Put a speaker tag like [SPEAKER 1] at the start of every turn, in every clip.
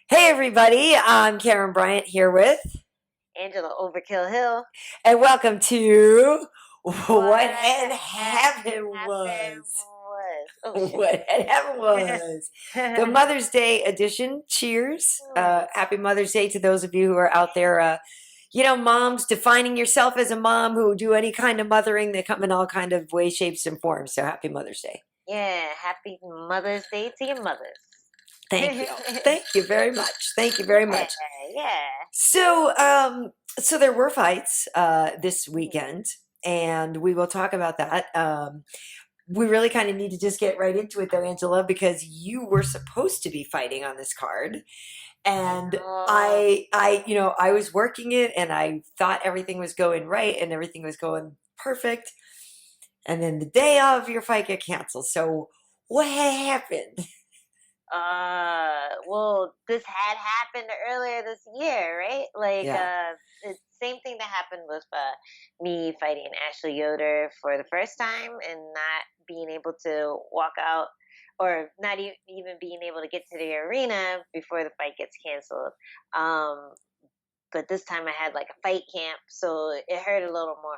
[SPEAKER 1] Hey everybody, I'm Karyn Bryant here with,
[SPEAKER 2] Angela Overkill Hill.
[SPEAKER 1] and welcome to What
[SPEAKER 2] What
[SPEAKER 1] Had
[SPEAKER 2] had
[SPEAKER 1] Happened
[SPEAKER 2] happened
[SPEAKER 1] Was.
[SPEAKER 2] was. Oh shit.
[SPEAKER 1] What Had Happened Was. The Mother's Day edition. Cheers. Happy Mother's Day to those of you who are out there, moms, defining yourself as a mom who do any kind of mothering. They come in all kind of ways, shapes, and forms. So happy Mother's Day.
[SPEAKER 2] Yeah, happy Mother's Day to your mothers.
[SPEAKER 1] Thank you. Thank you very much. Thank you very
[SPEAKER 2] Yeah,
[SPEAKER 1] much.
[SPEAKER 2] yeah.
[SPEAKER 1] So there were fights this weekend, and we will talk about that. We really kind of need to just get right into it, though, Angela, because you were supposed to be fighting on this card,
[SPEAKER 2] I
[SPEAKER 1] and
[SPEAKER 2] know.
[SPEAKER 1] I was working it, and I thought everything was going right, and everything was going perfect, and then the day of your fight got canceled. So what had happened?
[SPEAKER 2] Well, this had happened earlier this year, right?
[SPEAKER 1] Yeah,
[SPEAKER 2] The same thing that happened with me fighting Ashley Yoder for the first time and not being able to walk out or not even being able to get to the arena before the fight gets canceled. Um, but this time I had like a fight camp, so it hurt a little more.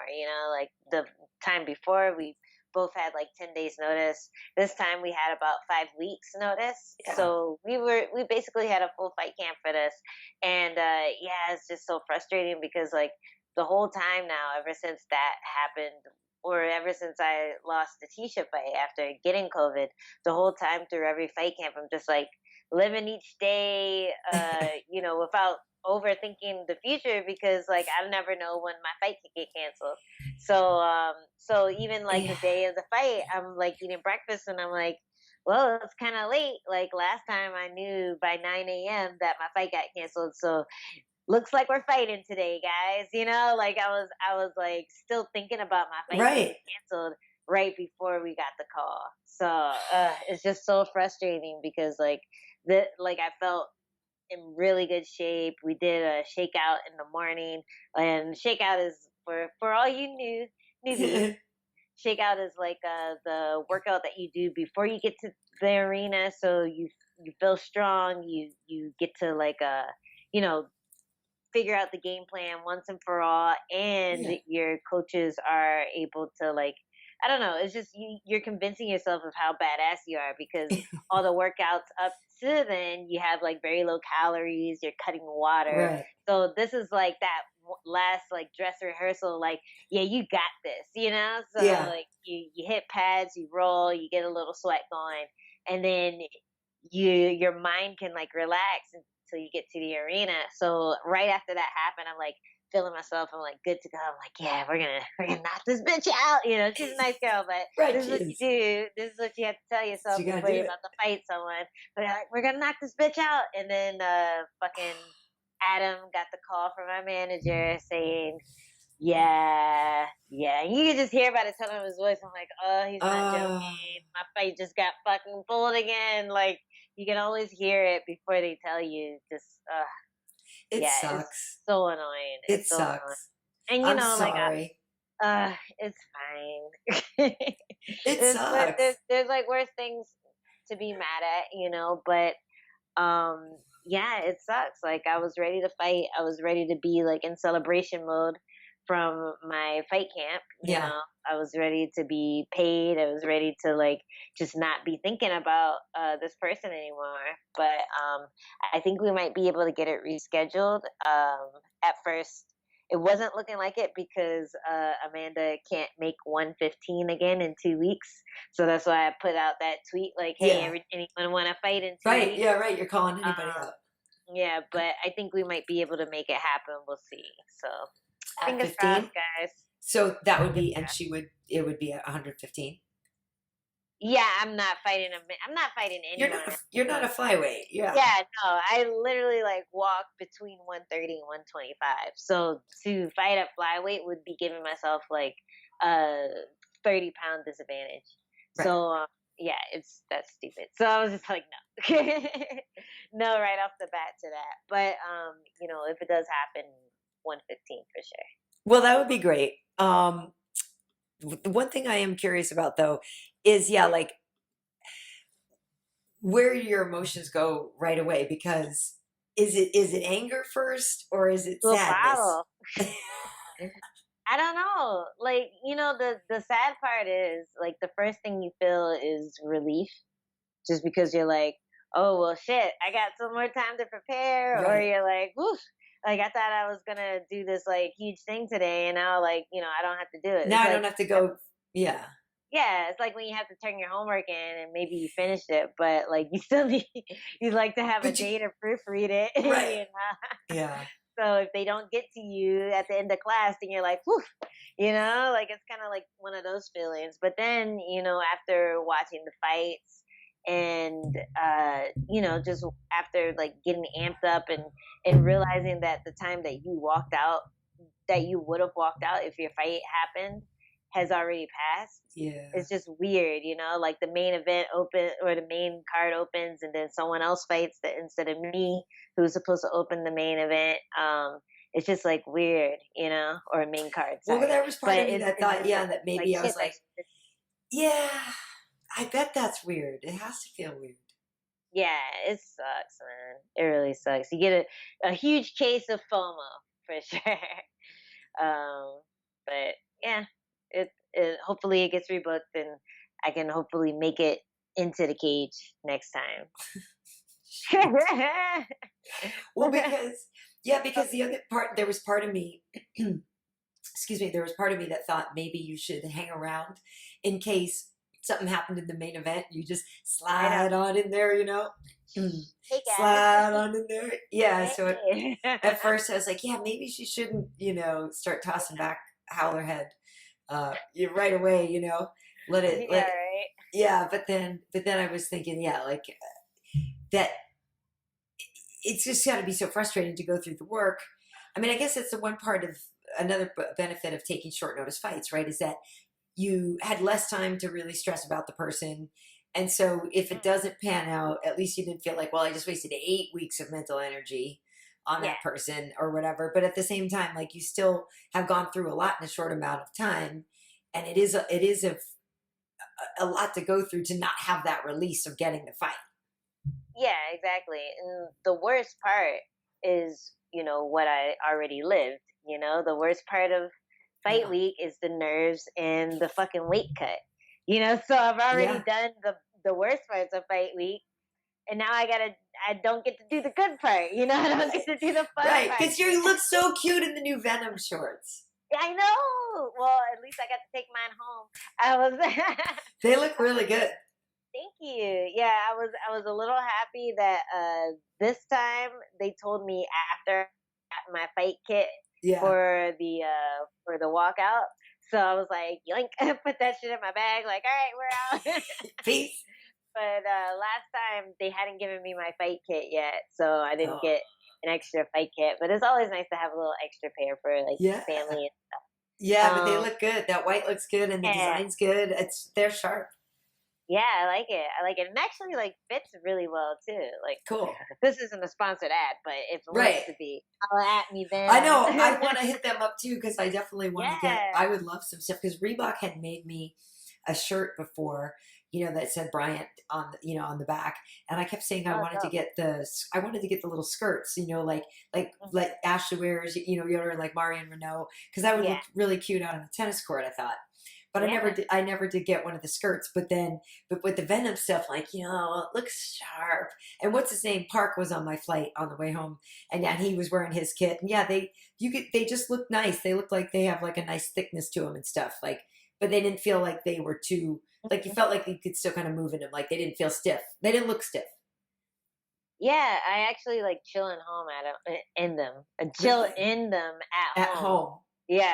[SPEAKER 2] Like the time before we both had like 10 days notice. This time we had about 5 weeks notice,
[SPEAKER 1] yeah,
[SPEAKER 2] so we basically had a full fight camp for this, and yeah, it's just so frustrating because like the whole time now, ever since that happened. Or ever since I lost the Tisha fight after getting COVID, the whole time through every fight camp, I'm just like living each day, without overthinking the future because like I never know when my fight could get canceled. So even like
[SPEAKER 1] yeah.
[SPEAKER 2] the day of the fight, I'm like eating breakfast and I'm like, well, it's kind of late. Like last time I knew by 9 a.m. that my fight got canceled. So looks like we're fighting today, guys. Like I was like still thinking about my fight getting
[SPEAKER 1] Right.
[SPEAKER 2] canceled right before we got the call. So it's just so frustrating because like I felt in really good shape. We did a shakeout in the morning, and shakeout is for all you newbies. Shakeout is like the workout that you do before you get to the arena, so you feel strong. You get to you know figure out the game plan once and for all, and
[SPEAKER 1] Yeah.
[SPEAKER 2] your coaches are able to like I don't know, it's just you're convincing yourself of how badass you are because all the workouts up to then you have like very low calories, you're cutting water.
[SPEAKER 1] Right.
[SPEAKER 2] So this is like that last like dress rehearsal, like yeah, you got this. So
[SPEAKER 1] Yeah.
[SPEAKER 2] like you hit pads, you roll, you get a little sweat going, and then your mind can like relax until you get to the arena. So right after that happened, I'm like feeling myself. I'm like good to go. I'm like, yeah, we're gonna knock this bitch out. She's a nice girl, but
[SPEAKER 1] Right,
[SPEAKER 2] this is what you
[SPEAKER 1] kids.
[SPEAKER 2] do. This is what you have to tell
[SPEAKER 1] So
[SPEAKER 2] yourself
[SPEAKER 1] you gotta
[SPEAKER 2] before
[SPEAKER 1] do
[SPEAKER 2] you're
[SPEAKER 1] it.
[SPEAKER 2] about to fight someone. But like, we're gonna knock this bitch out, and then fucking Adam got the call from my manager saying, yeah, yeah. You can just hear by the tone of his voice. I'm like, oh, he's not
[SPEAKER 1] Uh,
[SPEAKER 2] joking. My fight just got fucking pulled again. Like, you can always hear it before they tell you. Just,
[SPEAKER 1] it
[SPEAKER 2] yeah, it's
[SPEAKER 1] sucks.
[SPEAKER 2] so annoying.
[SPEAKER 1] It
[SPEAKER 2] It's so annoying.
[SPEAKER 1] sucks.
[SPEAKER 2] And
[SPEAKER 1] I'm
[SPEAKER 2] like,
[SPEAKER 1] sorry.
[SPEAKER 2] it's fine.
[SPEAKER 1] It
[SPEAKER 2] There's like worse things to be mad at. But yeah, it sucks. Like I was ready to fight. I was ready to be like in celebration mode from my fight camp.
[SPEAKER 1] Yeah.
[SPEAKER 2] I was ready to be paid. I was ready to like just not be thinking about this person anymore. But I think we might be able to get it rescheduled. At first it wasn't looking like it because Amanda can't make 115 again in 2 weeks. So that's why I put out that tweet like, "Hey,
[SPEAKER 1] Yeah.
[SPEAKER 2] anyone want to fight in two
[SPEAKER 1] Right.
[SPEAKER 2] weeks?"
[SPEAKER 1] Yeah. Right. You're calling anybody
[SPEAKER 2] Um,
[SPEAKER 1] up
[SPEAKER 2] yeah, but I think we might be able to make it happen. We'll see. So
[SPEAKER 1] at
[SPEAKER 2] fingers crossed,
[SPEAKER 1] 15.
[SPEAKER 2] guys.
[SPEAKER 1] So that would
[SPEAKER 2] Fingers
[SPEAKER 1] be, and
[SPEAKER 2] crossed.
[SPEAKER 1] it would be at 115.
[SPEAKER 2] Yeah, I'm not fighting I'm not fighting anyone at
[SPEAKER 1] You're not a
[SPEAKER 2] 15.
[SPEAKER 1] flyweight. Yeah.
[SPEAKER 2] Yeah, no, I literally like walk between 130 and 125. So to fight at flyweight would be giving myself like a 30-pound disadvantage.
[SPEAKER 1] Right.
[SPEAKER 2] So yeah, that's stupid. So I was just like, no, no, right off the bat to that. But if it does happen, 115 for sure.
[SPEAKER 1] Well, that would be great. The one thing I am curious about though is, yeah, like where your emotions go right away because is it anger first or is it
[SPEAKER 2] To a
[SPEAKER 1] sadness?
[SPEAKER 2] bottle. I don't know. Like, the sad part is like the first thing you feel is relief just because you're like, oh well shit, I got some more time to prepare, or
[SPEAKER 1] Right.
[SPEAKER 2] you're like, woof, like I thought I was gonna do this like huge thing today and now like, I don't have to do it.
[SPEAKER 1] Now
[SPEAKER 2] It's
[SPEAKER 1] I
[SPEAKER 2] like
[SPEAKER 1] don't have to go. Yeah.
[SPEAKER 2] yeah, it's like when you have to turn your homework in and maybe you finished it, but like you still need you'd like to have a
[SPEAKER 1] But you
[SPEAKER 2] day to proofread it,
[SPEAKER 1] right.
[SPEAKER 2] you know.
[SPEAKER 1] Yeah.
[SPEAKER 2] So if they don't get to you at the end of class, then you're like, whew, like it's kind of like one of those feelings. But then, after watching the fights and, just after like getting amped up and realizing that the time that you walked out, that you would have walked out if your fight happened has already passed.
[SPEAKER 1] Yeah.
[SPEAKER 2] It's just weird, like the main event open or the main card opens and then someone else fights instead of me who's supposed to open the main event. It's just like weird, or a main card,
[SPEAKER 1] Well,
[SPEAKER 2] sorry.
[SPEAKER 1] there was part
[SPEAKER 2] But
[SPEAKER 1] of me that
[SPEAKER 2] it's
[SPEAKER 1] thought,
[SPEAKER 2] just
[SPEAKER 1] yeah, that
[SPEAKER 2] like
[SPEAKER 1] maybe I
[SPEAKER 2] shit
[SPEAKER 1] was like, yeah, I bet that's weird. It has to feel weird.
[SPEAKER 2] yeah, it sucks, man. It really sucks. You get a huge case of FOMO for sure. But yeah, it hopefully it gets rebooked and I can hopefully make it into the cage next time.
[SPEAKER 1] Well, because the other part, there was part of me, excuse me, there was part of me that thought maybe you should hang around in case something happened in the main event. You just slide on in there,
[SPEAKER 2] Hey
[SPEAKER 1] slide
[SPEAKER 2] guys.
[SPEAKER 1] on in there. Yeah. So
[SPEAKER 2] Hey.
[SPEAKER 1] at first I was like, yeah, maybe she shouldn't, start tossing back Howler head, right away, let it,
[SPEAKER 2] Yeah, right.
[SPEAKER 1] yeah. But then I was thinking, yeah, like that it's just got to be so frustrating to go through the work. I mean, I guess it's the one part of another benefit of taking short notice fights, right? Is that you had less time to really stress about the person. And so if it doesn't pan out, at least you didn't feel like, well, I just wasted 8 weeks of mental energy on
[SPEAKER 2] Yeah.
[SPEAKER 1] that person or whatever. But at the same time, like you still have gone through a lot in a short amount of time. And it is a lot to go through to not have that release of getting the fight.
[SPEAKER 2] Yeah, exactly. And the worst part is, what I already lived. The worst part of fight
[SPEAKER 1] Yeah.
[SPEAKER 2] week is the nerves and the fucking weight cut. So I've already
[SPEAKER 1] Yeah.
[SPEAKER 2] done the worst parts of fight week, and now I don't get to do the good part. I don't get to do the fun
[SPEAKER 1] Right.
[SPEAKER 2] part.
[SPEAKER 1] Because you look so cute in the new Venom shorts.
[SPEAKER 2] I know. Well, at least I got to take mine home. I was.
[SPEAKER 1] They look really good.
[SPEAKER 2] Thank you. Yeah, I was a little happy that this time they told me after I got my fight kit
[SPEAKER 1] Yeah.
[SPEAKER 2] for the walkout. So I was like, yoink, put that shit in my bag. Like, all right, we're out.
[SPEAKER 1] Peace.
[SPEAKER 2] But last time they hadn't given me my fight kit yet, so I didn't
[SPEAKER 1] Oh.
[SPEAKER 2] get an extra fight kit. But it's always nice to have a little extra pair for like
[SPEAKER 1] Yeah.
[SPEAKER 2] family and stuff.
[SPEAKER 1] Yeah, but they look good. That white looks good and the
[SPEAKER 2] Yeah.
[SPEAKER 1] design's good. They're sharp.
[SPEAKER 2] Yeah, I like it. I like it. And actually like fits really well too. Like
[SPEAKER 1] Cool.
[SPEAKER 2] this isn't a sponsored ad, but if it
[SPEAKER 1] Right.
[SPEAKER 2] wants to be, holla at me then.
[SPEAKER 1] I know. I want to hit them up too because I definitely want to
[SPEAKER 2] Yeah.
[SPEAKER 1] I would love some stuff because Reebok had made me a shirt before, that said Bryant on on the back, and I kept saying I wanted to get the little skirts, like Ashley wears, Yoder and like Mariana Rodriguez, because that would look really cute out on the tennis court. I thought. But I never did get one of the skirts. But with the Venom stuff, like, it looks sharp. And what's his name? Park was on my flight on the way home, and he was wearing his kit. And yeah, they just look nice. They look like they have like a nice thickness to them and stuff. Like, but they didn't feel like they were too, like you felt like you could still kind of move in them. Like they didn't feel stiff. They didn't look stiff.
[SPEAKER 2] Yeah, I actually like chilling home in them. Chill
[SPEAKER 1] Really?
[SPEAKER 2] in them
[SPEAKER 1] At home.
[SPEAKER 2] Yeah,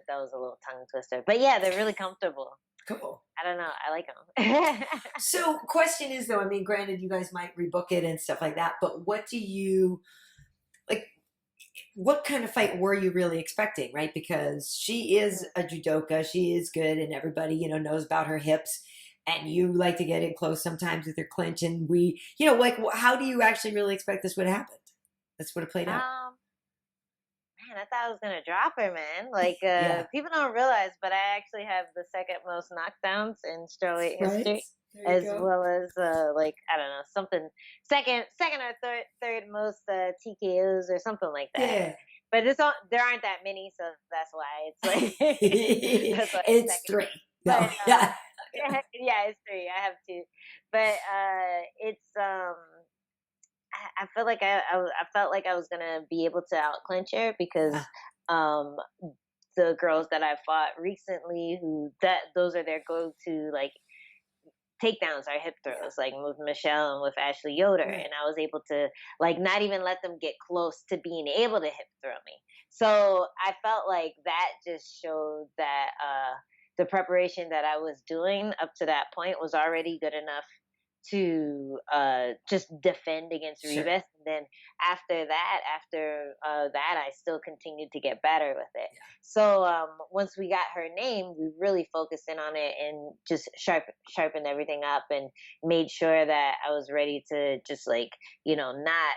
[SPEAKER 2] that was a little tongue twister, but yeah, they're really comfortable.
[SPEAKER 1] Cool.
[SPEAKER 2] I don't know, I like them.
[SPEAKER 1] So, question is though, I mean, granted, you guys might rebook it and stuff like that, but what do you like? What kind of fight were you really expecting, right? Because she is a judoka, she is good, and everybody knows about her hips. And you like to get in close sometimes with your clinch, and we, like, how do you actually really expect this would happen? That's what it played out.
[SPEAKER 2] man, I thought I was gonna drop her, man. Like,
[SPEAKER 1] Yeah.
[SPEAKER 2] people don't realize, but I actually have the second most knockdowns in strawweight
[SPEAKER 1] Right.
[SPEAKER 2] history,
[SPEAKER 1] There you
[SPEAKER 2] as
[SPEAKER 1] go.
[SPEAKER 2] well as like I don't know, something second or third most TKOs or something like that.
[SPEAKER 1] Yeah.
[SPEAKER 2] But there aren't that many, so that's why it's like that's why it's
[SPEAKER 1] It's
[SPEAKER 2] second.
[SPEAKER 1] 3. No.
[SPEAKER 2] But
[SPEAKER 1] Yeah.
[SPEAKER 2] yeah, it's 3. I have 2, but it's I feel like I felt like I was gonna be able to out clinch her because
[SPEAKER 1] Yeah.
[SPEAKER 2] um the girls that I fought recently who that those are their go to like takedowns are hip throws, like with Michelle and with Ashley Yoder,
[SPEAKER 1] Right.
[SPEAKER 2] and I was able to like not even let them get close to being able to hip throw me. So I felt like that just showed that the preparation that I was doing up to that point was already good enough to just defend against
[SPEAKER 1] Sure.
[SPEAKER 2] Ribas. And then after that, I still continued to get better with it.
[SPEAKER 1] Yeah.
[SPEAKER 2] So once we got her name, we really focused in on it and just sharpened everything up and made sure that I was ready to just like not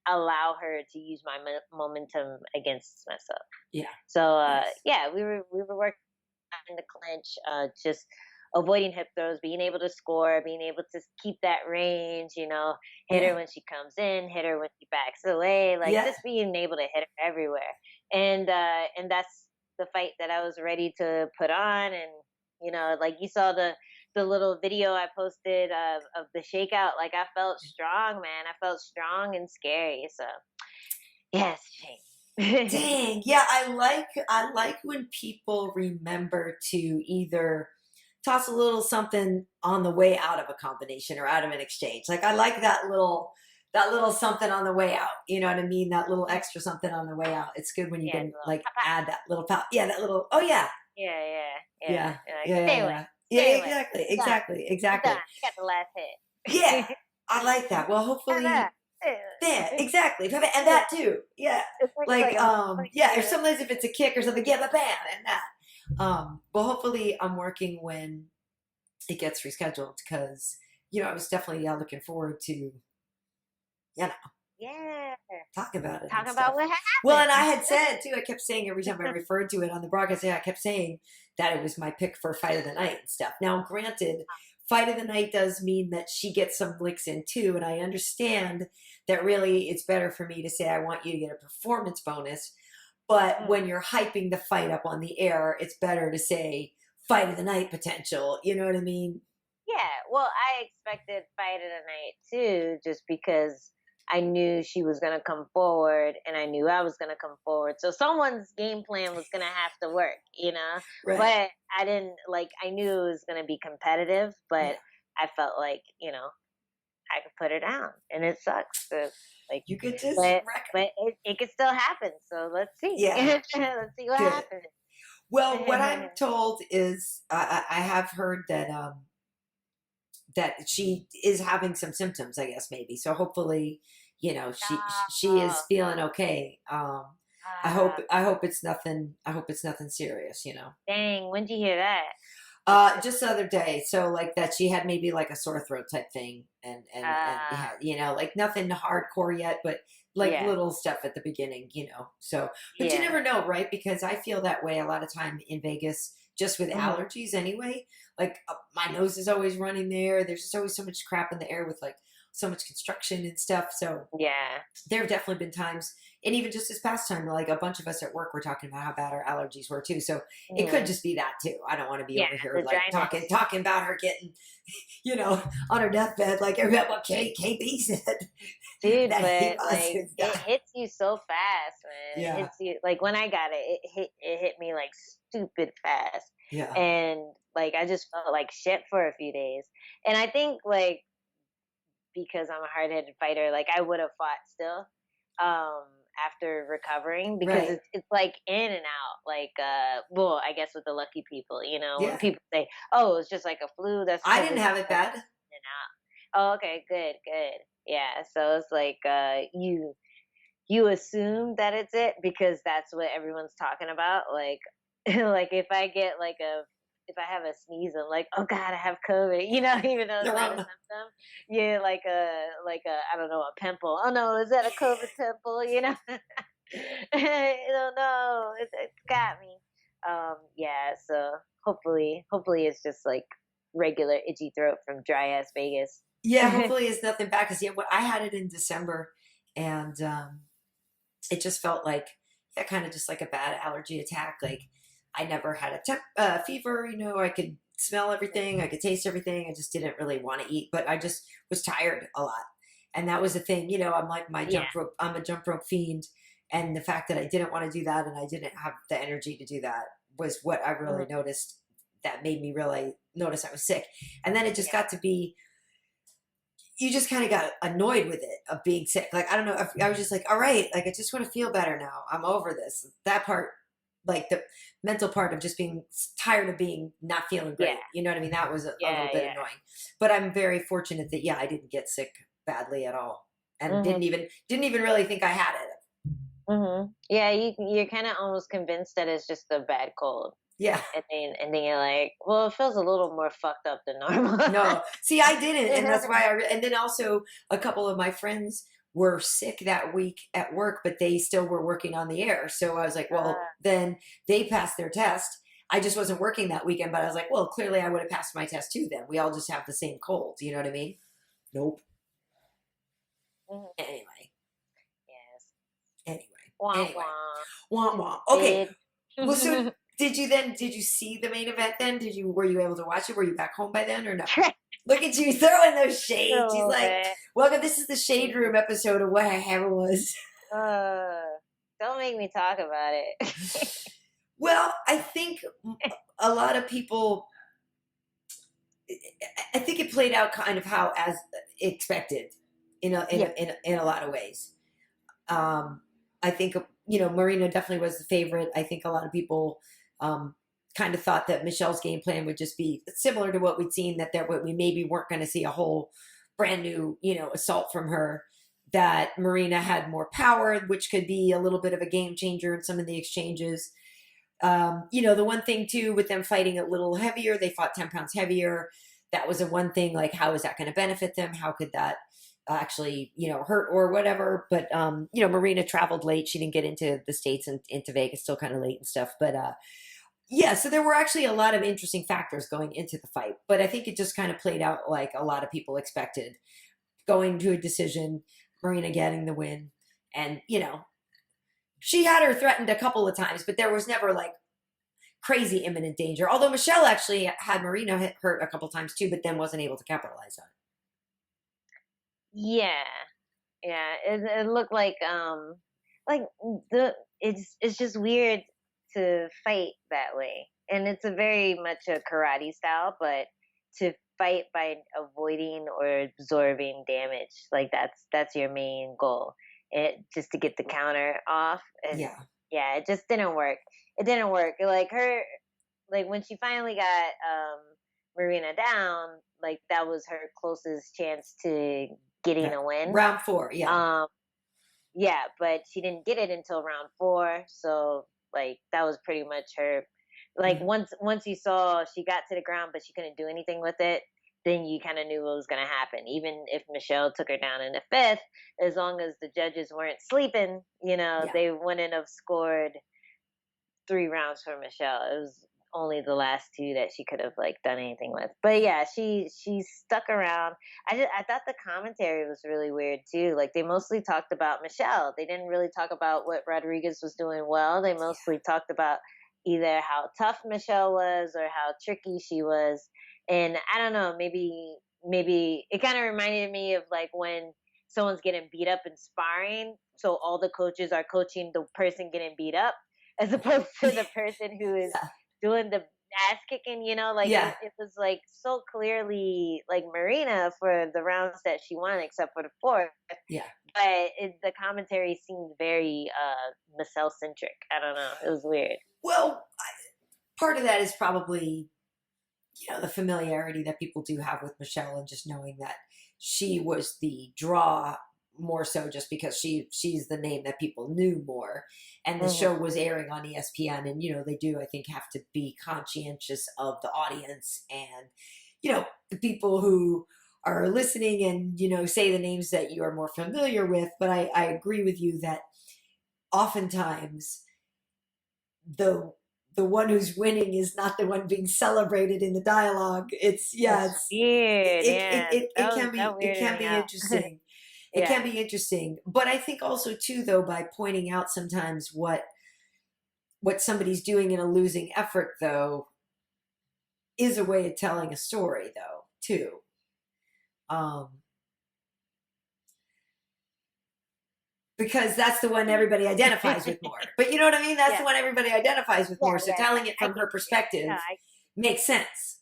[SPEAKER 2] allow her to use my momentum against myself.
[SPEAKER 1] Yeah.
[SPEAKER 2] So
[SPEAKER 1] Nice.
[SPEAKER 2] yeah, we were working in the clinch, just avoiding hip throws, being able to score, being able to keep that range, hit
[SPEAKER 1] Yeah.
[SPEAKER 2] her when she comes in, hit her when she backs away, like
[SPEAKER 1] Yeah.
[SPEAKER 2] just being able to hit her everywhere. And that's the fight that I was ready to put on. And like you saw the little video I posted of the shakeout, like I felt strong, man. I felt strong and scary. So yes, Shane.
[SPEAKER 1] Dang. Yeah, I like when people remember to either toss a little something on the way out of a combination or out of an exchange. Like I like that little something on the way out. You know what I mean? That little extra something on the way out. It's good when you
[SPEAKER 2] Yeah,
[SPEAKER 1] can
[SPEAKER 2] well,
[SPEAKER 1] like add that little pal. Yeah, that little. Oh yeah,
[SPEAKER 2] yeah, yeah, yeah.
[SPEAKER 1] yeah,
[SPEAKER 2] Like,
[SPEAKER 1] yeah, yeah,
[SPEAKER 2] stay away,
[SPEAKER 1] yeah.
[SPEAKER 2] stay
[SPEAKER 1] Yeah,
[SPEAKER 2] away.
[SPEAKER 1] exactly,
[SPEAKER 2] I'm done.
[SPEAKER 1] exactly,
[SPEAKER 2] I'm done.
[SPEAKER 1] exactly.
[SPEAKER 2] I got the last
[SPEAKER 1] Yeah,
[SPEAKER 2] hit.
[SPEAKER 1] I like that. Well,
[SPEAKER 2] How
[SPEAKER 1] hopefully,
[SPEAKER 2] that?
[SPEAKER 1] yeah,
[SPEAKER 2] Yeah.
[SPEAKER 1] exactly, and that too. Yeah,
[SPEAKER 2] It's like a
[SPEAKER 1] yeah. Or sometimes if it's a kick or something, yeah, but bam, and that. Well, hopefully, I'm working when it gets rescheduled because I was definitely looking forward to
[SPEAKER 2] yeah.
[SPEAKER 1] talk about it and
[SPEAKER 2] Talk
[SPEAKER 1] stuff.
[SPEAKER 2] about what
[SPEAKER 1] Well, and I
[SPEAKER 2] happened.
[SPEAKER 1] had said too, I kept saying every time I referred to it on the broadcast, I kept saying that it was my pick for fight of the night and stuff. Now, granted, fight of the night does mean that she gets some licks in too, and I understand that really it's better for me to say I want you to get a performance bonus. But when you're hyping the fight up on the air, it's better to say fight of the night potential. You know what I mean?
[SPEAKER 2] Yeah. Well, I expected fight of the night too, just because I knew she was going to come forward and I knew I was going to come forward. So someone's game plan was going to have to work.
[SPEAKER 1] Right.
[SPEAKER 2] But I didn't I knew it was going to be competitive,
[SPEAKER 1] Yeah.
[SPEAKER 2] but I felt like, I could put her down and it sucks. Like,
[SPEAKER 1] You could just
[SPEAKER 2] but,
[SPEAKER 1] wreck her.
[SPEAKER 2] but it could still happen. So let's see.
[SPEAKER 1] Yeah.
[SPEAKER 2] Let's see what
[SPEAKER 1] Good.
[SPEAKER 2] happens.
[SPEAKER 1] Well, what I'm told is I have heard that she is having some symptoms, I guess maybe. So hopefully, she is feeling okay. I hope it's nothing. I hope it's nothing serious.
[SPEAKER 2] Dang, when'd you hear that?
[SPEAKER 1] Just the other day. So like that she had maybe like a sore throat type thing, and yeah, like nothing hardcore yet, but like
[SPEAKER 2] Yeah.
[SPEAKER 1] little stuff at the beginning. So but you
[SPEAKER 2] Yeah.
[SPEAKER 1] never know, right? Because I feel that way a lot of time in Vegas, just with allergies anyway. Like my nose is always running there. There's just always so much crap in the air with like so much construction and stuff. So
[SPEAKER 2] Yeah.
[SPEAKER 1] there have definitely been times, and even just this past time, like a bunch of us at work were talking about how bad our allergies were too. So it could just be that too. I don't want to be over here
[SPEAKER 2] the
[SPEAKER 1] like
[SPEAKER 2] dryness.
[SPEAKER 1] talking about her getting, on her deathbed, like everybody what KB said.
[SPEAKER 2] Dude,
[SPEAKER 1] that he
[SPEAKER 2] but
[SPEAKER 1] was
[SPEAKER 2] like
[SPEAKER 1] his
[SPEAKER 2] it
[SPEAKER 1] guy.
[SPEAKER 2] hits you so fast, man.
[SPEAKER 1] Yeah.
[SPEAKER 2] It hits you like when I got it, it hit me like stupid fast.
[SPEAKER 1] Yeah.
[SPEAKER 2] And like I just felt like shit for a few days. And I think like because I'm a hard headed fighter, like I would have fought still. After recovering because
[SPEAKER 1] Right.
[SPEAKER 2] it's like in and out like well I guess with the lucky people when
[SPEAKER 1] Yeah.
[SPEAKER 2] people say oh it's just like a flu that's
[SPEAKER 1] I
[SPEAKER 2] 'cause
[SPEAKER 1] didn't
[SPEAKER 2] it's
[SPEAKER 1] have it bad.
[SPEAKER 2] in and out. Oh, okay, good, yeah, so it's like you assume that it's it because that's what everyone's talking about like like if I have a sneeze, I'm like, oh God, I have COVID, even though it's not a
[SPEAKER 1] Corona.
[SPEAKER 2] symptom. Yeah, like a I don't know, a pimple. Oh no, is that a COVID pimple? I don't know. It's got me. Yeah. So hopefully it's just like regular itchy throat from dry ass Vegas.
[SPEAKER 1] Yeah, hopefully it's nothing bad because yeah, I had it in December, and it just felt like yeah, kind of just like a bad allergy attack. Like I never had a fever. You know, I could smell everything, I could taste everything. I just didn't really want to eat, but I just was tired a lot, and that was the thing. You know, I'm like my
[SPEAKER 2] Yeah.
[SPEAKER 1] jump rope. I'm a jump rope fiend, and the fact that I didn't want to do that and I didn't have the energy to do that was what I really
[SPEAKER 2] Mhm.
[SPEAKER 1] noticed. That made me really notice I was sick, and then it just
[SPEAKER 2] Yeah.
[SPEAKER 1] got to be you just kind of got annoyed with it of being sick. Like, I don't know. I was just like, all right, like, I just want to feel better now. I'm over this. That part, like the mental part of just being tired of being not feeling
[SPEAKER 2] Yeah.
[SPEAKER 1] great. You know what I mean? That was a little
[SPEAKER 2] Yeah.
[SPEAKER 1] bit
[SPEAKER 2] Yeah.
[SPEAKER 1] annoying. But I'm very fortunate that, yeah, I didn't get sick badly at all. And
[SPEAKER 2] Mhm.
[SPEAKER 1] didn't even really think I had it.
[SPEAKER 2] Mhm. Yeah. You're kind of almost convinced that it's just a bad cold,
[SPEAKER 1] Yeah.
[SPEAKER 2] and then you're like, well, it feels a little more fucked up than normal.
[SPEAKER 1] No, see, I didn't, and that's why and then also a couple of my friends were sick that week at work, but they still were working on the air. So I was like, well,
[SPEAKER 2] Ah,
[SPEAKER 1] then they passed their test. I just wasn't working that weekend, but I was like, well, clearly I would have passed my test too. Then we all just have the same cold. You know what I mean? Nope.
[SPEAKER 2] mhm.
[SPEAKER 1] Anyway,
[SPEAKER 2] Yes.
[SPEAKER 1] anyway,
[SPEAKER 2] Wah
[SPEAKER 1] anyway.
[SPEAKER 2] wah.
[SPEAKER 1] Wah
[SPEAKER 2] Too
[SPEAKER 1] wah. Okay.
[SPEAKER 2] bad.
[SPEAKER 1] Well, so did you see the main event then? Were you able to watch it? Were you back home by then or no? Look at you throwing those
[SPEAKER 2] A
[SPEAKER 1] shades. She's
[SPEAKER 2] little
[SPEAKER 1] like,
[SPEAKER 2] bit.
[SPEAKER 1] welcome. This is the Shade Room episode of What I Have Was.
[SPEAKER 2] Uh, don't make me talk about it.
[SPEAKER 1] Well, I think a lot of people, I think it played out kind of how as expected
[SPEAKER 2] Yeah.
[SPEAKER 1] in a lot of ways. Um, I think, Marina definitely was the favorite. I think a lot of people um, kind of thought that Michelle's game plan would just be similar to what we'd seen, that we maybe weren't going to see a whole brand new, assault from her, that Marina had more power, which could be a little bit of a game changer in some of the exchanges. The one thing too with them fighting a little heavier, they fought 10 pounds heavier. That was a one thing, like, how is that going to benefit them? How could that actually, hurt or whatever? But, Marina traveled late. She didn't get into the States and into Vegas still kind of late and stuff. But, yeah, so there were actually a lot of interesting factors going into the fight, but I think it just kind of played out like a lot of people expected, going to a decision, Marina getting the win. And, she had her threatened a couple of times, but there was never like crazy imminent danger. Although Michelle actually had Marina hurt a couple times too, but then wasn't able to capitalize on
[SPEAKER 2] Yeah. Yeah. It looked like the it's just weird to fight that way, and it's a very much a karate style, but to fight by avoiding or absorbing damage, like that's your main goal. It just to get the counter off,
[SPEAKER 1] it.
[SPEAKER 2] and
[SPEAKER 1] Yeah.
[SPEAKER 2] yeah, it just didn't work. It didn't work. Like her, like when she finally got Marina down, like that was her closest chance to getting
[SPEAKER 1] That
[SPEAKER 2] a win.
[SPEAKER 1] round four. Yeah.
[SPEAKER 2] Um, yeah, but she didn't get it until round four. So like that was pretty much her. Like
[SPEAKER 1] Mhm.
[SPEAKER 2] once you saw she got to the ground, but she couldn't do anything with it, then you kind of knew what was going to happen. Even if Michelle took her down in the fifth, as long as the judges weren't sleeping,
[SPEAKER 1] Yeah.
[SPEAKER 2] they wouldn't have scored 3 rounds for Michelle. It was only the last two that she could have like done anything with. But yeah, she stuck around. I thought the commentary was really weird too. Like they mostly talked about Michelle. They didn't really talk about what Rodriguez was doing well. They mostly talked about either how tough Michelle was or how tricky she was. And I don't know, maybe it kind of reminded me of like when someone's getting beat up in sparring, so all the coaches are coaching the person getting beat up as opposed to the person who is
[SPEAKER 1] Yeah.
[SPEAKER 2] doing the ass kicking, like
[SPEAKER 1] Yeah.
[SPEAKER 2] it was like so clearly like Marina for the rounds that she won, except for the fourth.
[SPEAKER 1] Yeah.
[SPEAKER 2] But the commentary seemed very Michelle centric. I don't know. It was weird.
[SPEAKER 1] Well, part of that is probably, the familiarity that people do have with Michelle and just knowing that she was the draw more so just because she's the name that people knew more, and the
[SPEAKER 2] Hmm.
[SPEAKER 1] show was airing on ESPN, and they do, I think, have to be conscientious of the audience and the people who are listening and say the names that you are more familiar with. But I agree with you that oftentimes the one who's winning is not the one being celebrated in the dialogue. It's
[SPEAKER 2] That's weird. Yeah,
[SPEAKER 1] it can be,
[SPEAKER 2] that weirded me out.
[SPEAKER 1] interesting. It
[SPEAKER 2] Yeah.
[SPEAKER 1] can be interesting, but I think also too, though, by pointing out sometimes what somebody's doing in a losing effort, though, is a way of telling a story, though, too. Because that's the one everybody identifies with more. But you know what I mean? That's the one everybody identifies with more. So telling it from her perspective makes sense.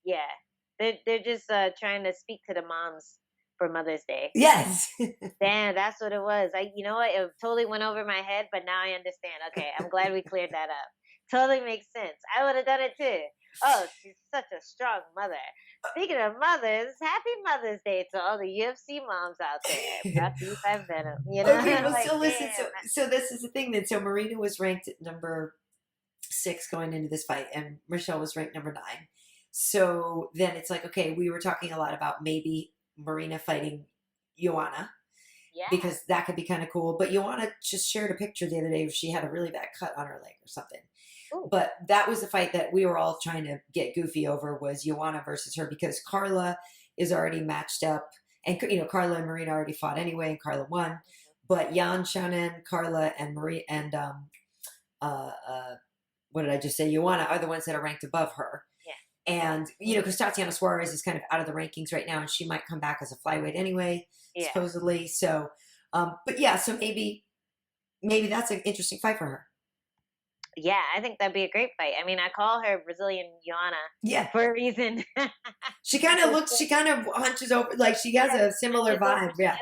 [SPEAKER 2] Yeah. They're just trying to speak to the moms for Mother's Day.
[SPEAKER 1] Yes.
[SPEAKER 2] Damn, that's what it was. You know what? It totally went over my head, but now I understand. Okay, I'm glad we cleared that up. Totally makes sense. I would have done it too. Oh, she's such a strong mother. Speaking of mothers, happy Mother's Day to all the UFC moms out there. Brought to you by Venom. You know?
[SPEAKER 1] Okay, well,
[SPEAKER 2] Like,
[SPEAKER 1] so listen. So this is the thing then. So Marina was ranked at number 6 going into this fight, and Michelle was ranked number 9. So then it's like, okay, we were talking a lot about maybe Marina fighting Joanna.
[SPEAKER 2] Yeah.
[SPEAKER 1] Because that could be kind of cool. But Joanna just shared a picture the other day where she had a really bad cut on her leg or something. Ooh. But that was the fight that we were all trying to get goofy over, was Joanna versus her, because Carla is already matched up. And, you know, Carla and Marina already fought anyway, and Carla won. Mm-hmm. But Jan, Shannon, Carla, and Marie, and what did I just say? Joanna are the ones that are ranked above her. Yeah. And, you know, because Tatiana Suarez is kind of out of the rankings right now, and she might come back as a flyweight anyway, supposedly. So, but yeah, so maybe that's an interesting fight for her.
[SPEAKER 2] Yeah, I think that'd be a great fight. I mean, I call her Brazilian Joanna for a reason.
[SPEAKER 1] She kind of hunches over, like she has a similar vibe. Yeah.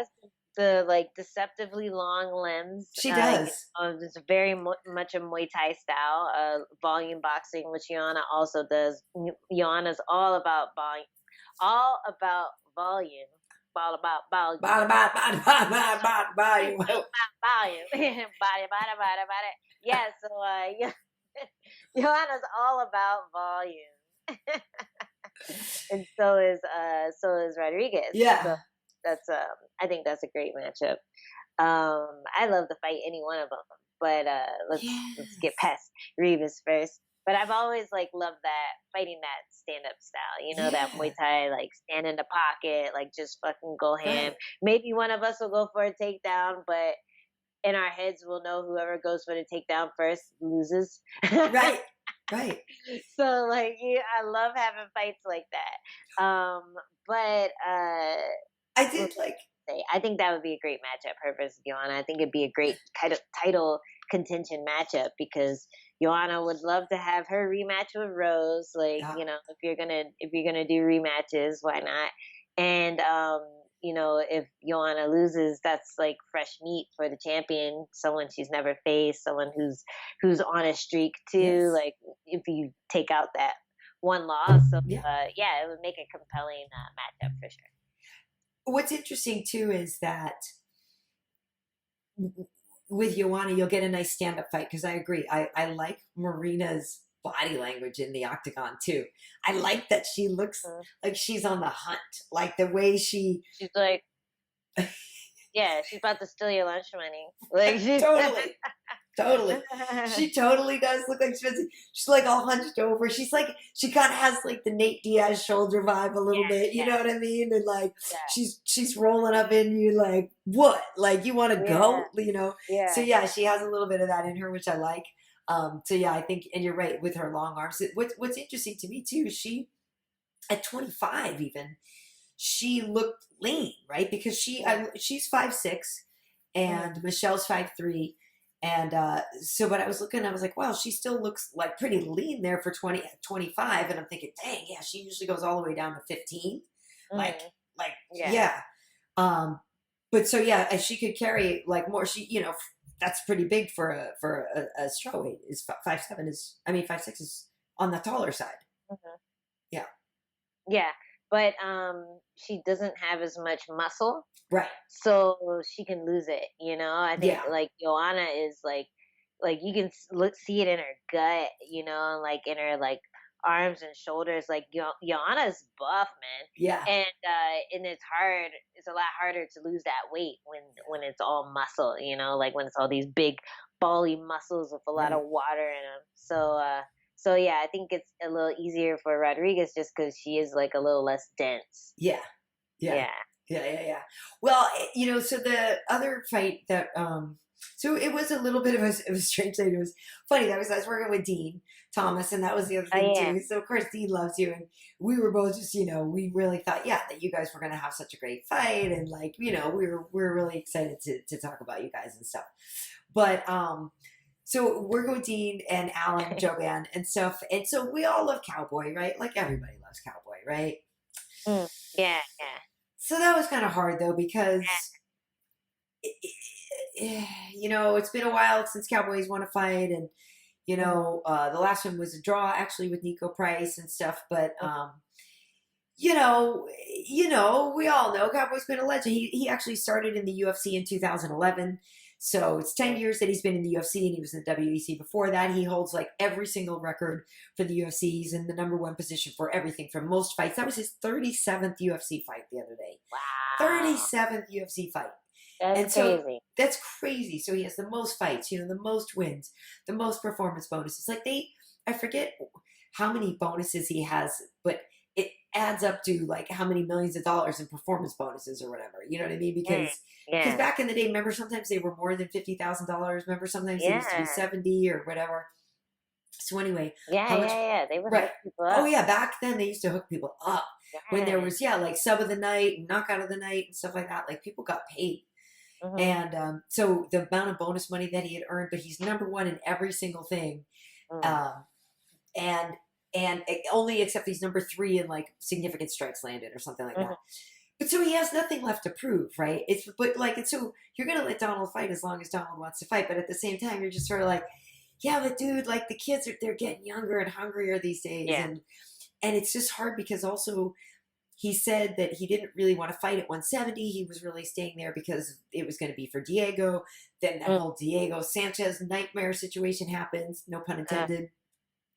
[SPEAKER 2] The like deceptively long limbs.
[SPEAKER 1] She does.
[SPEAKER 2] It's very much a Muay Thai style, volume boxing, which Joanna also does. Joanna's all about volume. All about volume. All about volume. Volume. Yeah, so Joanna's all about volume. And so is Rodriguez.
[SPEAKER 1] Yeah.
[SPEAKER 2] So that's I think that's a great matchup. I love to fight any one of them, but let's get past Ribas first. But I've always like loved that, fighting that stand up style, you know, that Muay Thai, like stand in the pocket, like just fucking go ham. Maybe one of us will go for a takedown, but in our heads we'll know whoever goes for the takedown first loses.
[SPEAKER 1] Right.
[SPEAKER 2] So like, yeah, I love having fights like that. But I think that would be a great matchup, her versus Joanna. I think it'd be a great kind of title contention matchup, because Joanna would love to have her rematch with Rose. Like, you know, if you're gonna do rematches, why not? And you know, if Joanna loses, that's like fresh meat for the champion, someone she's never faced, someone who's on a streak too. Yes. Like if you take out that one loss, so it would make a compelling matchup for sure.
[SPEAKER 1] What's interesting too is that with Joanna, you'll get a nice stand-up fight, because I agree. I like Marina's body language in the octagon too. I like that she looks like she's on the hunt, like the way she's
[SPEAKER 2] like, yeah, she's about to steal your lunch money. Like
[SPEAKER 1] totally. She totally does look like she's like all hunched over. She's like, she kind of has like the Nate Diaz shoulder vibe a little bit. You know what I mean? And like, she's rolling up in you like, what? Like, you want to go? You know? Yeah. So yeah, she has a little bit of that in her, which I like. So yeah, I think, and you're right with her long arms. What's interesting to me too is she, at 25 even, she looked lean, right? Because she's 5'6", and Michelle's 5'3". And so, but I was looking, I was like, wow, she still looks like pretty lean there for 25. And I'm thinking, dang, yeah, she usually goes all the way down to 15. But so yeah, she could carry like more. She, you know, that's pretty big for a strawweight. Is 5'7" is, I mean 5'6" is on the taller side. Yeah.
[SPEAKER 2] Yeah. But she doesn't have as much muscle.
[SPEAKER 1] Right.
[SPEAKER 2] So she can lose it, you know? I think like Joanna is like you can see it in her gut, you know, like in her like arms and shoulders. Like Joanna's buff, man,
[SPEAKER 1] Yeah.
[SPEAKER 2] and it's hard. It's a lot harder to lose that weight when it's all muscle, like when it's all these big bally muscles with a lot of
[SPEAKER 1] Right.
[SPEAKER 2] water in them. So yeah, I think it's a little easier for Rodriguez just because she is like a little less dense.
[SPEAKER 1] Yeah. Yeah.
[SPEAKER 2] Yeah.
[SPEAKER 1] Yeah. Well, so the other fight that, so it was a little bit of a strange thing. It was funny. I was working with Dean Thomas, and that was the other
[SPEAKER 2] Oh
[SPEAKER 1] thing
[SPEAKER 2] yeah.
[SPEAKER 1] too. So of course Dean loves you, and we were both just, we really thought, yeah, that you guys were going to have such a great fight, and like, we were really excited to talk about you guys and stuff. But so we're going with Dean and Alan, Joanne, and stuff, and so we all love Cowboy, right? Like everybody loves Cowboy, right?
[SPEAKER 2] Yeah. Yeah.
[SPEAKER 1] So that was kind of hard though because it's been a while since Cowboys won a fight, and the last one was a draw actually with Nico Price and stuff. But we all know Cowboy's been a legend. He actually started in the UFC in 2011. So it's 10 years that he's been in the UFC, and he was in the WEC before that. He holds like every single record for the UFC. He's in the number one position for everything from most fights. That was his 37th UFC fight the other day.
[SPEAKER 2] Wow.
[SPEAKER 1] 37th UFC fight.
[SPEAKER 2] That's crazy.
[SPEAKER 1] That's crazy. So he has the most fights, the most wins, the most performance bonuses. Like I forget how many bonuses he has, but it adds up to like how many millions of dollars in performance bonuses or whatever. You know what I mean? Because back in the day, remember, sometimes they were more than $50,000. Remember, sometimes they used to be 70 or whatever. So anyway,
[SPEAKER 2] yeah, they would hook people up.
[SPEAKER 1] Oh yeah, back then they used to hook people up when there was like sub of the night and knockout of the night and stuff like that. Like people got paid. Mm-hmm. And so the amount of bonus money that he had earned, but he's number one in every single thing. And only except he's number 3 in like significant strikes landed or something like that. But so he has nothing left to prove, right? So you're gonna let Donald fight as long as Donald wants to fight, but at the same time you're just sort of like, yeah, but dude, like the kids they're getting younger and hungrier these days, and it's just hard because also he said that he didn't really want to fight at 170. He was really staying there because it was going to be for Diego. Then that whole Diego Sanchez nightmare situation happens. No pun intended.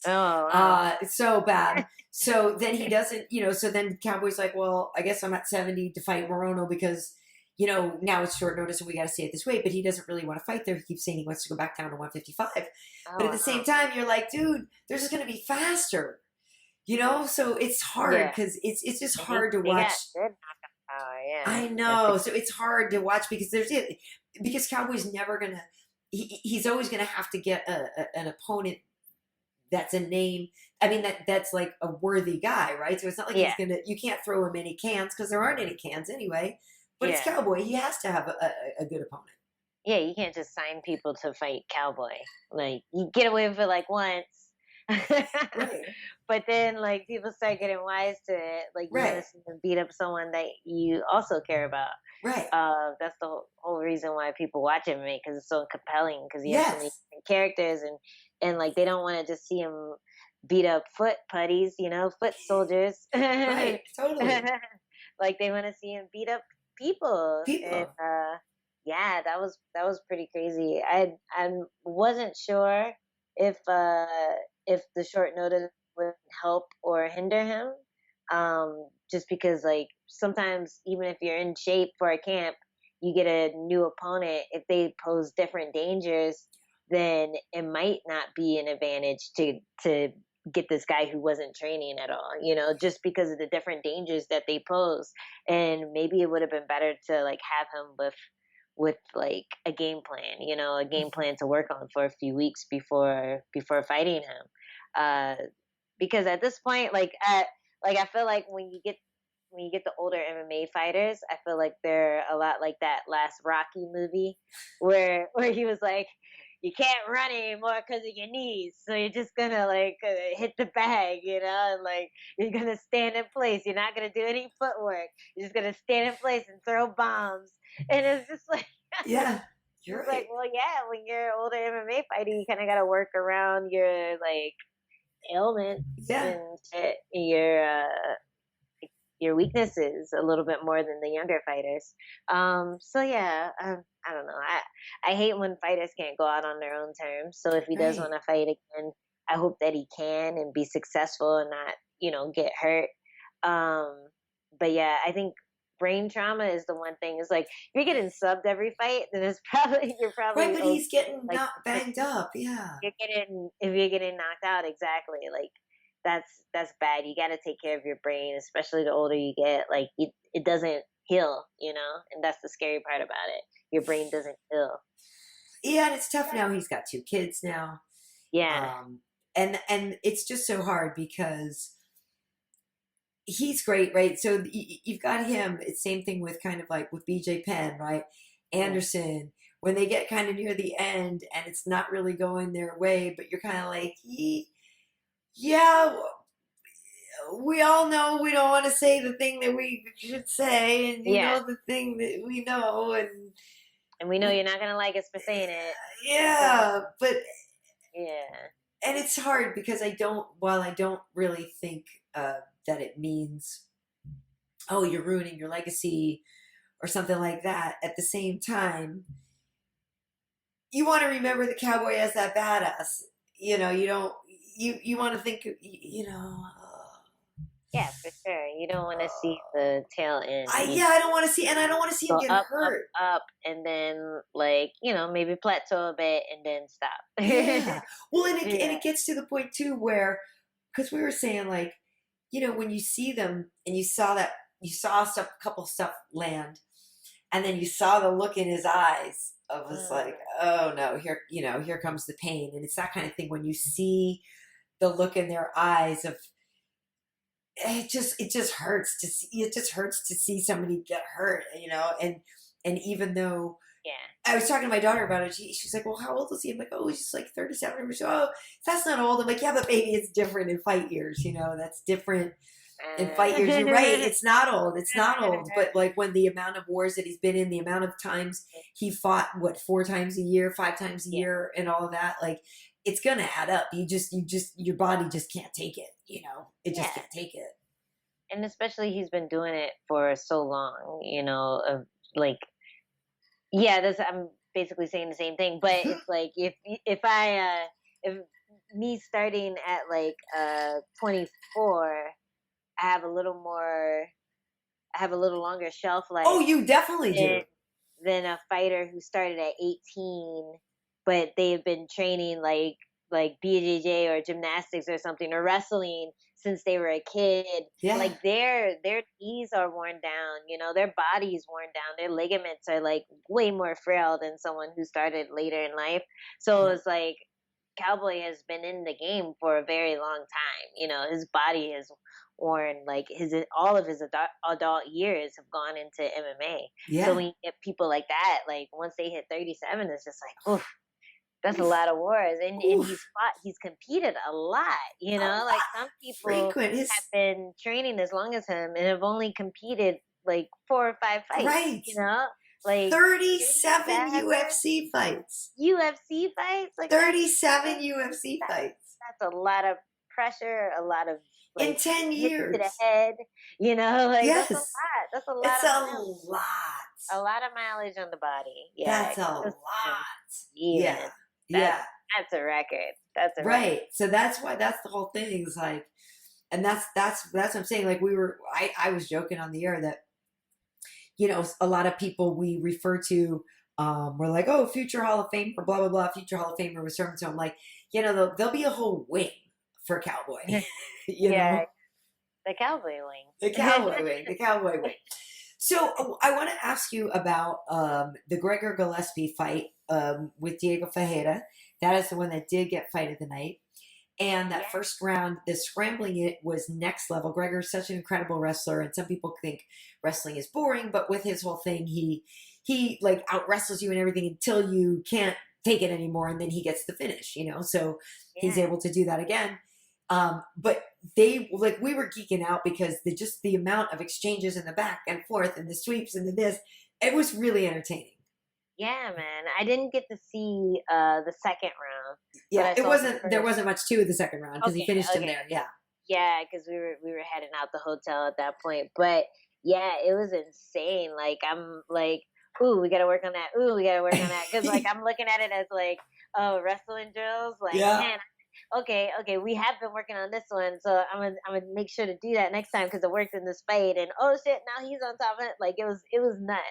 [SPEAKER 1] It's so bad. So then he doesn't, so then Cowboy's like, well, I guess I'm at 70 to fight Morono because, now it's short notice and we got to stay at this weight, but he doesn't really want to fight there. He keeps saying he wants to go back down to 155. But at the same time, you're like, dude, they're just going to be faster. So it's hard because it's just hard to watch. I know. So it's hard to watch because Cowboy's never going to, he's always going to have to get an opponent that's a name. I mean, that's like a worthy guy, right? So it's not like you can't throw him any cans because there aren't any cans anyway. But it's Cowboy. He has to have a good opponent.
[SPEAKER 2] Yeah, you can't just sign people to fight Cowboy. Like, you get away with it like once.
[SPEAKER 1] Right.
[SPEAKER 2] But then, like, people start getting wise to it. Like, you want to see them beat up someone that you also care about.
[SPEAKER 1] Right.
[SPEAKER 2] That's the whole reason why people watch MMA, because it's so compelling. Because you have so many different characters, and like they don't want to just see him beat up foot putties, foot soldiers.
[SPEAKER 1] Right. Totally.
[SPEAKER 2] Like they want to see him beat up people. And, that was pretty crazy. I wasn't sure if the short notice would help or hinder him. Just because like sometimes even if you're in shape for a camp, you get a new opponent. If they pose different dangers, then it might not be an advantage to get this guy who wasn't training at all, just because of the different dangers that they pose. And maybe it would have been better to like have him with like a game plan, a game plan to work on for a few weeks before fighting him. Because at this point, I feel like when you get the older MMA fighters, I feel like they're a lot like that last Rocky movie where he was like, you can't run anymore because of your knees, so you're just gonna hit the bag, and like you're gonna stand in place. You're not gonna do any footwork. You're just gonna stand in place and throw bombs. And it's just like,
[SPEAKER 1] you're right.
[SPEAKER 2] Like, well, yeah, when you're an older MMA fighter, you kind of got to work around your like ailments and your weaknesses a little bit more than the younger fighters. I don't know. I hate when fighters can't go out on their own terms. So if he does want to fight again, I hope that he can and be successful and not, get hurt. But yeah, I think brain trauma is the one thing. It's like, if you're getting subbed every fight, then you're
[SPEAKER 1] Right,
[SPEAKER 2] probably
[SPEAKER 1] but he's getting
[SPEAKER 2] like,
[SPEAKER 1] not banged up. Yeah.
[SPEAKER 2] if you're getting knocked out, exactly. Like, that's bad. You got to take care of your brain, especially the older you get. Like, it doesn't heal, and that's the scary part about it. Your brain doesn't heal.
[SPEAKER 1] Yeah, and it's tough now. He's got 2 kids now.
[SPEAKER 2] Yeah.
[SPEAKER 1] And it's just so hard because he's great, right? So you've got him. It's same thing with kind of like with BJ Penn, right? Anderson, when they get kind of near the end and it's not really going their way, but you're kind of like, yeah, we all know we don't want to say the thing that we should say, and you know the thing that we know,
[SPEAKER 2] and we know you're not gonna like us for saying it.
[SPEAKER 1] Yeah, but
[SPEAKER 2] yeah,
[SPEAKER 1] and it's hard because I don't really think that it means, oh, you're ruining your legacy or something like that. At the same time, you want to remember the Cowboy as that badass. You don't. You want to think.
[SPEAKER 2] Yeah, for sure. You don't want to see the tail end.
[SPEAKER 1] I don't want to see, and I don't want to see him get hurt.
[SPEAKER 2] Up, and then maybe plateau a bit, and then stop.
[SPEAKER 1] Yeah. Well, and it gets to the point too where, because we were saying like, when you see them and you saw a couple stuff land, and then you saw the look in his eyes of was like, oh no, here comes the pain, and it's that kind of thing when you see the look in their eyes of. It just hurts to see. It just hurts to see somebody get hurt, and even though I was talking to my daughter about it, she's like, "Well, how old is he?" I'm like, "Oh, he's just like 37." And she's like, "Oh, that's not old." I'm like, "Yeah, but baby, it's different in fight years. That's different in fight years. You're right. It's not old. It's not old. But like when the amount of wars that he's been in, the amount of times he fought, 4 times a year, 5 times a year, and all of that, like." It's gonna add up. Your body just can't take it. It just can't take it.
[SPEAKER 2] And especially he's been doing it for so long. I'm basically saying the same thing. But it's like if me starting at 24, I have a little longer shelf life.
[SPEAKER 1] Oh, you definitely do.
[SPEAKER 2] Than a fighter who started at 18. But they've been training like BJJ or gymnastics or something or wrestling since they were a kid. Yeah. Like their knees are worn down, their body's worn down. Their ligaments are like way more frail than someone who started later in life. So it's like Cowboy has been in the game for a very long time. His body is worn, like all of his adult years have gone into MMA. Yeah. So when you get people like that, like once they hit 37, it's just like, oof. That's a lot of wars, and he's competed a lot. Like some people have been training as long as him and have only competed like 4 or 5 fights.
[SPEAKER 1] Right.
[SPEAKER 2] Like
[SPEAKER 1] 37 UFC fights.
[SPEAKER 2] UFC fights, like
[SPEAKER 1] 37 UFC fights.
[SPEAKER 2] That's a lot of pressure, a lot of
[SPEAKER 1] in 10 years
[SPEAKER 2] to the head.
[SPEAKER 1] Yes.
[SPEAKER 2] That's a lot. That's a lot.
[SPEAKER 1] It's a lot.
[SPEAKER 2] A lot of mileage on the body. Yeah,
[SPEAKER 1] that's a lot.
[SPEAKER 2] Yeah. That's a record. That's a
[SPEAKER 1] right.
[SPEAKER 2] Record.
[SPEAKER 1] So that's why the whole thing is like, and that's what I'm saying. Like I was joking on the air that, a lot of people we refer to, we're like, oh, future Hall of Famer, blah, blah, blah, future Hall of Famer with so I'm like, there'll be a whole wing for Cowboy, know?
[SPEAKER 2] The Cowboy wing.
[SPEAKER 1] The Cowboy wing. The Cowboy wing. So I want to ask you about the Gregor Gillespie fight with Diego Ferreira. That is the one that did get fight of the night. And that first round, the scrambling it was next level. Gregor's such an incredible wrestler, and some people think wrestling is boring, but with his whole thing, he like out wrestles you and everything until you can't take it anymore, and then he gets the finish, So he's able to do that again. But we were geeking out because the amount of exchanges in the back and forth and the sweeps and this, it was really entertaining.
[SPEAKER 2] Yeah, man. I didn't get to see the second round.
[SPEAKER 1] Yeah, there wasn't much to the second round because he finished him there. Yeah.
[SPEAKER 2] Yeah, because we were heading out the hotel at that point. But yeah, it was insane. Like I'm like, ooh, we gotta work on that. Ooh, we gotta work on that. Because like I'm looking at it as like, oh, wrestling drills. Like, man, okay, we have been working on this one, so I'm gonna make sure to do that next time because it worked in this fight. And oh shit, now he's on top of it. Like it was nuts.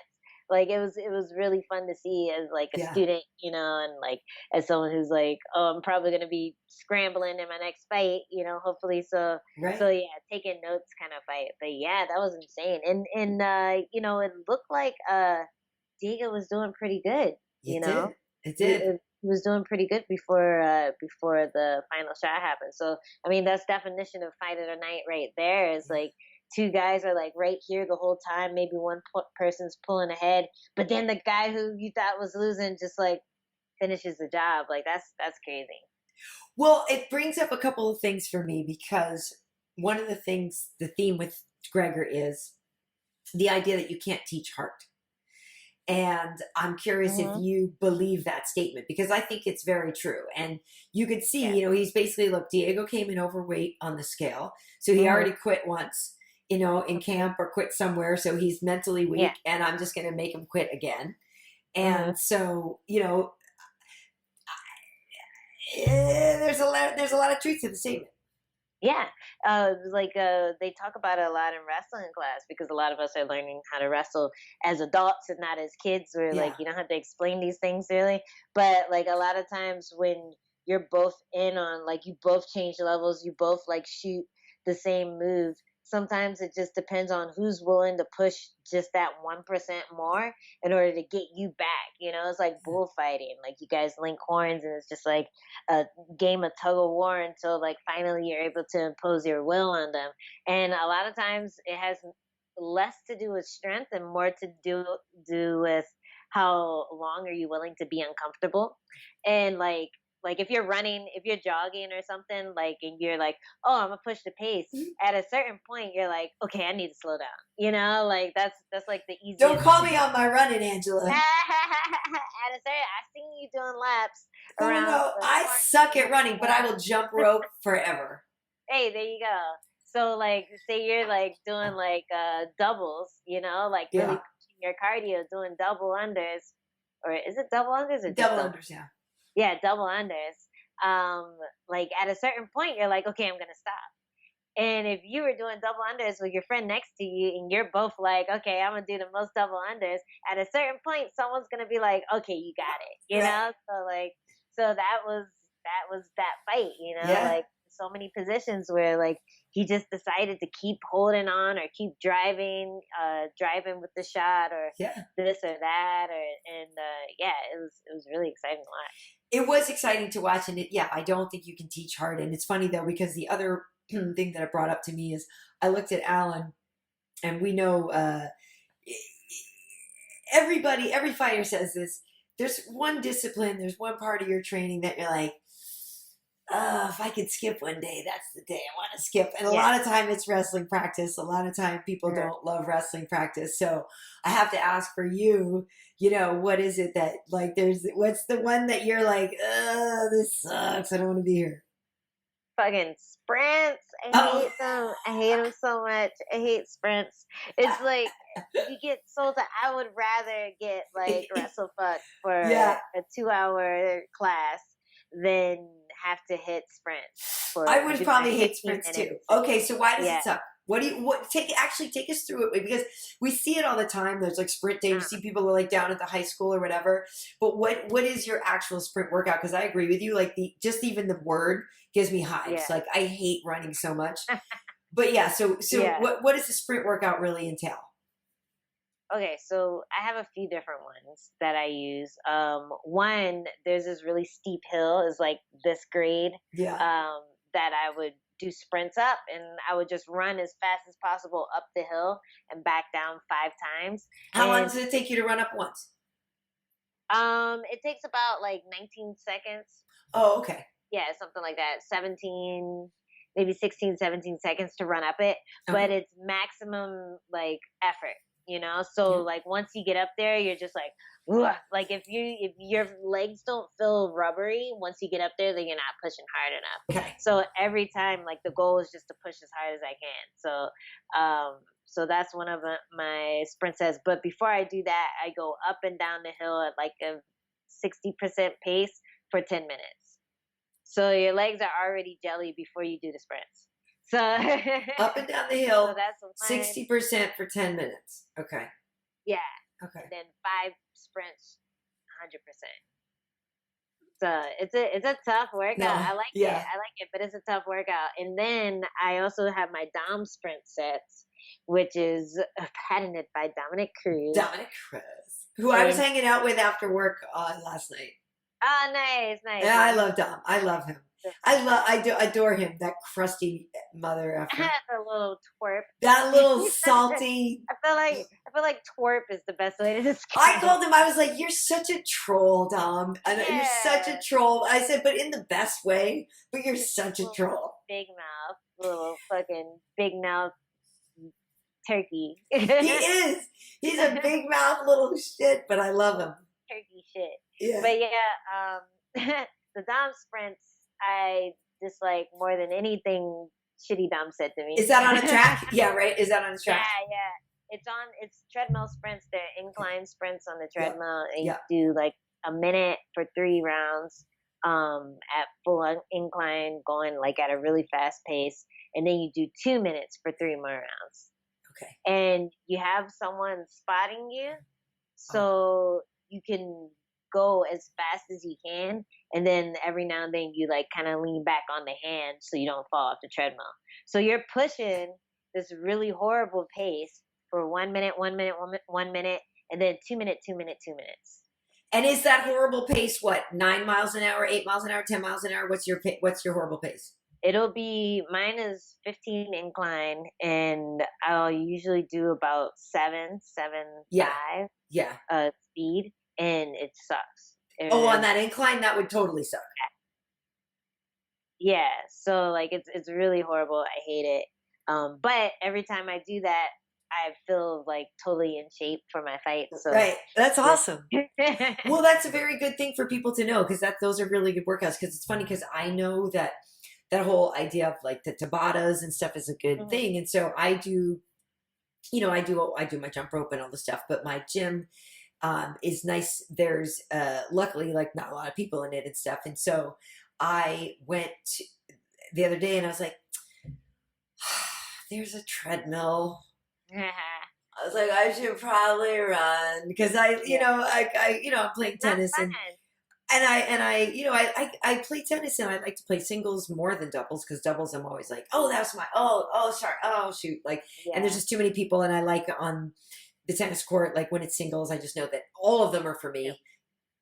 [SPEAKER 2] Like it was really fun to see as like a
[SPEAKER 1] Yeah.
[SPEAKER 2] student, and like as someone who's like, oh, I'm probably gonna be scrambling in my next fight, hopefully. So
[SPEAKER 1] Right.
[SPEAKER 2] yeah, taking notes kind of fight. But yeah, that was insane. And it looked like Diego was doing pretty good. You
[SPEAKER 1] It
[SPEAKER 2] know,
[SPEAKER 1] did. It
[SPEAKER 2] he,
[SPEAKER 1] did.
[SPEAKER 2] he was doing pretty good before the final shot happened. So I mean, that's definition of fight of the night right there. Is like two guys are like right here the whole time. Maybe one person's pulling ahead, but then the guy who you thought was losing just like finishes the job. Like that's crazy.
[SPEAKER 1] Well, it brings up a couple of things for me because one of the things, the theme with Gregor is the idea that you can't teach heart. And I'm curious if
[SPEAKER 2] Hmm.
[SPEAKER 1] you believe that statement because I think it's very true. And you could see,
[SPEAKER 2] Yeah.
[SPEAKER 1] he's basically, look, Diego came in overweight on the scale. So he
[SPEAKER 2] Hmm.
[SPEAKER 1] already quit once, in camp or quit somewhere. So he's mentally
[SPEAKER 2] Yeah.
[SPEAKER 1] weak and I'm just going to make him quit again.
[SPEAKER 2] Hmm.
[SPEAKER 1] And so, there's a lot of truth to the statement.
[SPEAKER 2] Yeah, they talk about it a lot in wrestling class because a lot of us are learning how to wrestle as adults and not as kids. Where like
[SPEAKER 1] Yeah.
[SPEAKER 2] you don't have to explain these things really, but like a lot of times when you're both in on like you both change levels, you both like shoot the same move. Sometimes it just depends on who's willing to push just that 1% more in order to get you back. It's like bullfighting. Like you guys link horns, and it's just like a game of tug of war until like finally you're able to impose your will on them. And a lot of times it has less to do with strength and more to do with how long are you willing to be uncomfortable. And like if you're running, if you're jogging or something, like and you're like, oh, I'm gonna push the pace. At a certain point, you're like, okay, I need to slow down. Like that's like the
[SPEAKER 1] Don't
[SPEAKER 2] easiest.
[SPEAKER 1] call me on my running, Angela.
[SPEAKER 2] At a certain, I seen you doing laps
[SPEAKER 1] No, no,
[SPEAKER 2] around
[SPEAKER 1] no.
[SPEAKER 2] the
[SPEAKER 1] I suck at running, but I
[SPEAKER 2] corner.
[SPEAKER 1] will jump rope forever.
[SPEAKER 2] Hey, there you go. So like say you're like doing like doubles, like really
[SPEAKER 1] Yeah.
[SPEAKER 2] pushing your cardio, doing double unders. Or is it double unders or just
[SPEAKER 1] Double
[SPEAKER 2] double?
[SPEAKER 1] unders, yeah.
[SPEAKER 2] Yeah, double unders. Like at a certain point you're like, okay, I'm gonna stop. And if you were doing double unders with your friend next to you and you're both like, okay, I'm gonna do the most double unders, at a certain point someone's gonna be like, okay, you got it.
[SPEAKER 1] Right.
[SPEAKER 2] So that was that fight,
[SPEAKER 1] Yeah.
[SPEAKER 2] like so many positions where like he just decided to keep holding on or keep driving with the shot or
[SPEAKER 1] Yeah.
[SPEAKER 2] this or that yeah, it was really exciting to watch.
[SPEAKER 1] It was exciting to watch. And I don't think you can teach hard. And it's funny though, because the other thing that it brought up to me is I looked at Alan and we know, every fighter says this. There's one discipline, there's one part of your training that you're like, if I could skip one day, that's the day I want to skip. And a lot of time it's wrestling practice. A lot of time people don't love wrestling practice. So I have to ask for you, what is it that like what's the one that you're like, this sucks. I don't want to be here.
[SPEAKER 2] Fucking sprints. I hate them. I hate them so much. I hate sprints. It's like you get sold that I would rather get like wrestle fuck for
[SPEAKER 1] Yeah.
[SPEAKER 2] a 2-hour class than have to hit sprints for.
[SPEAKER 1] I would probably hate
[SPEAKER 2] 15
[SPEAKER 1] sprints too.
[SPEAKER 2] minutes.
[SPEAKER 1] Okay, so why does
[SPEAKER 2] Yeah.
[SPEAKER 1] it suck? Take us through it because we see it all the time. There's like sprint day. You see people are like down at the high school or whatever. But what is your actual sprint workout? Because I agree with you. Like even the word gives me hives.
[SPEAKER 2] Yeah.
[SPEAKER 1] Like I hate running so much. But yeah, so
[SPEAKER 2] Yeah.
[SPEAKER 1] what does the sprint workout really entail?
[SPEAKER 2] Okay, so I have a few different ones that I use. One, there's this really steep hill, is like this grade.
[SPEAKER 1] Yeah.
[SPEAKER 2] That I would do sprints up, and I would just run as fast as possible up the hill and back down 5 times.
[SPEAKER 1] How long does it take you to run up once?
[SPEAKER 2] It takes about like 19 seconds.
[SPEAKER 1] Oh, okay.
[SPEAKER 2] Yeah, something like that. 17, maybe 16, 17 seconds to run up it, but it's maximum like effort. So like once you get up there, you're just like, ugh. Like if your legs don't feel rubbery once you get up there, then you're not pushing hard enough.
[SPEAKER 1] Okay.
[SPEAKER 2] So every time, like the goal is just to push as hard as I can. So that's one of my sprint sets. But before I do that, I go up and down the hill at like a 60% pace for 10 minutes. So your legs are already jelly before you do the sprints. So
[SPEAKER 1] Up and down the hill,
[SPEAKER 2] so that's
[SPEAKER 1] 60% for 10 minutes. Okay.
[SPEAKER 2] Yeah.
[SPEAKER 1] Okay.
[SPEAKER 2] And then 5 sprints, 100%. So it's a tough workout.
[SPEAKER 1] No,
[SPEAKER 2] I like
[SPEAKER 1] yeah.
[SPEAKER 2] it. I like it, but it's a tough workout. And then I also have my Dom sprint sets, which is patented by Dominic Cruz.
[SPEAKER 1] Dominic Cruz, who I was hanging out with after work last night.
[SPEAKER 2] Oh, nice.
[SPEAKER 1] Yeah, I love Dom. I love him. I adore him. That crusty mother effer.
[SPEAKER 2] A little twerp.
[SPEAKER 1] That little salty.
[SPEAKER 2] I feel like twerp is the best way to describe.
[SPEAKER 1] I told him, I was like, "You're such a troll, Dom. You're such a troll." I said, but in the best way. But you're such a troll.
[SPEAKER 2] Big mouth, little fucking big mouth turkey.
[SPEAKER 1] He is. He's a big mouth little shit, but I love him.
[SPEAKER 2] Turkey shit.
[SPEAKER 1] Yeah.
[SPEAKER 2] But yeah, the Dom sprints I dislike more than anything shitty Dom said to me.
[SPEAKER 1] Is that on a track? Yeah, right? Is that on a track?
[SPEAKER 2] Yeah. It's treadmill sprints. They're incline sprints on the treadmill. And
[SPEAKER 1] Yeah.
[SPEAKER 2] you do like a minute for 3 rounds at full incline, going like at a really fast pace. And then you do 2 minutes for 3 more rounds.
[SPEAKER 1] Okay.
[SPEAKER 2] And you have someone spotting you. So you can go as fast as you can, and then every now and then you like kind of lean back on the hand so you don't fall off the treadmill. So you're pushing this really horrible pace for 1 minute, 1 minute, 1 minute, and then 2 minute, 2 minute, 2 minutes.
[SPEAKER 1] And is that horrible pace what? 9 miles an hour, 8 miles an hour, 10 miles an hour? What's your horrible pace?
[SPEAKER 2] It'll be, mine is 15 incline, and I'll usually do about 7, 5 speed. And it sucks.
[SPEAKER 1] On that incline, that would totally suck.
[SPEAKER 2] Yeah, so like it's really horrible. I hate it. But every time I do that, I feel like totally in shape for my fight. So
[SPEAKER 1] right, that's awesome. Well, that's a very good thing for people to know, because those are really good workouts. Because it's funny, because I know that whole idea of like the Tabatas and stuff is a good thing, and so I do. I do my jump rope and all the stuff, but my gym is nice. There's luckily like not a lot of people in it and stuff. And so I went the other day and I was like, there's a treadmill. I was like, I should probably run, because I'm playing tennis and I play tennis and I like to play singles more than doubles, because doubles I'm always like, oh, that's my sorry, oh shoot, like, and there's just too many people, and I like on the tennis court, like when it's singles, I just know that all of them are for me.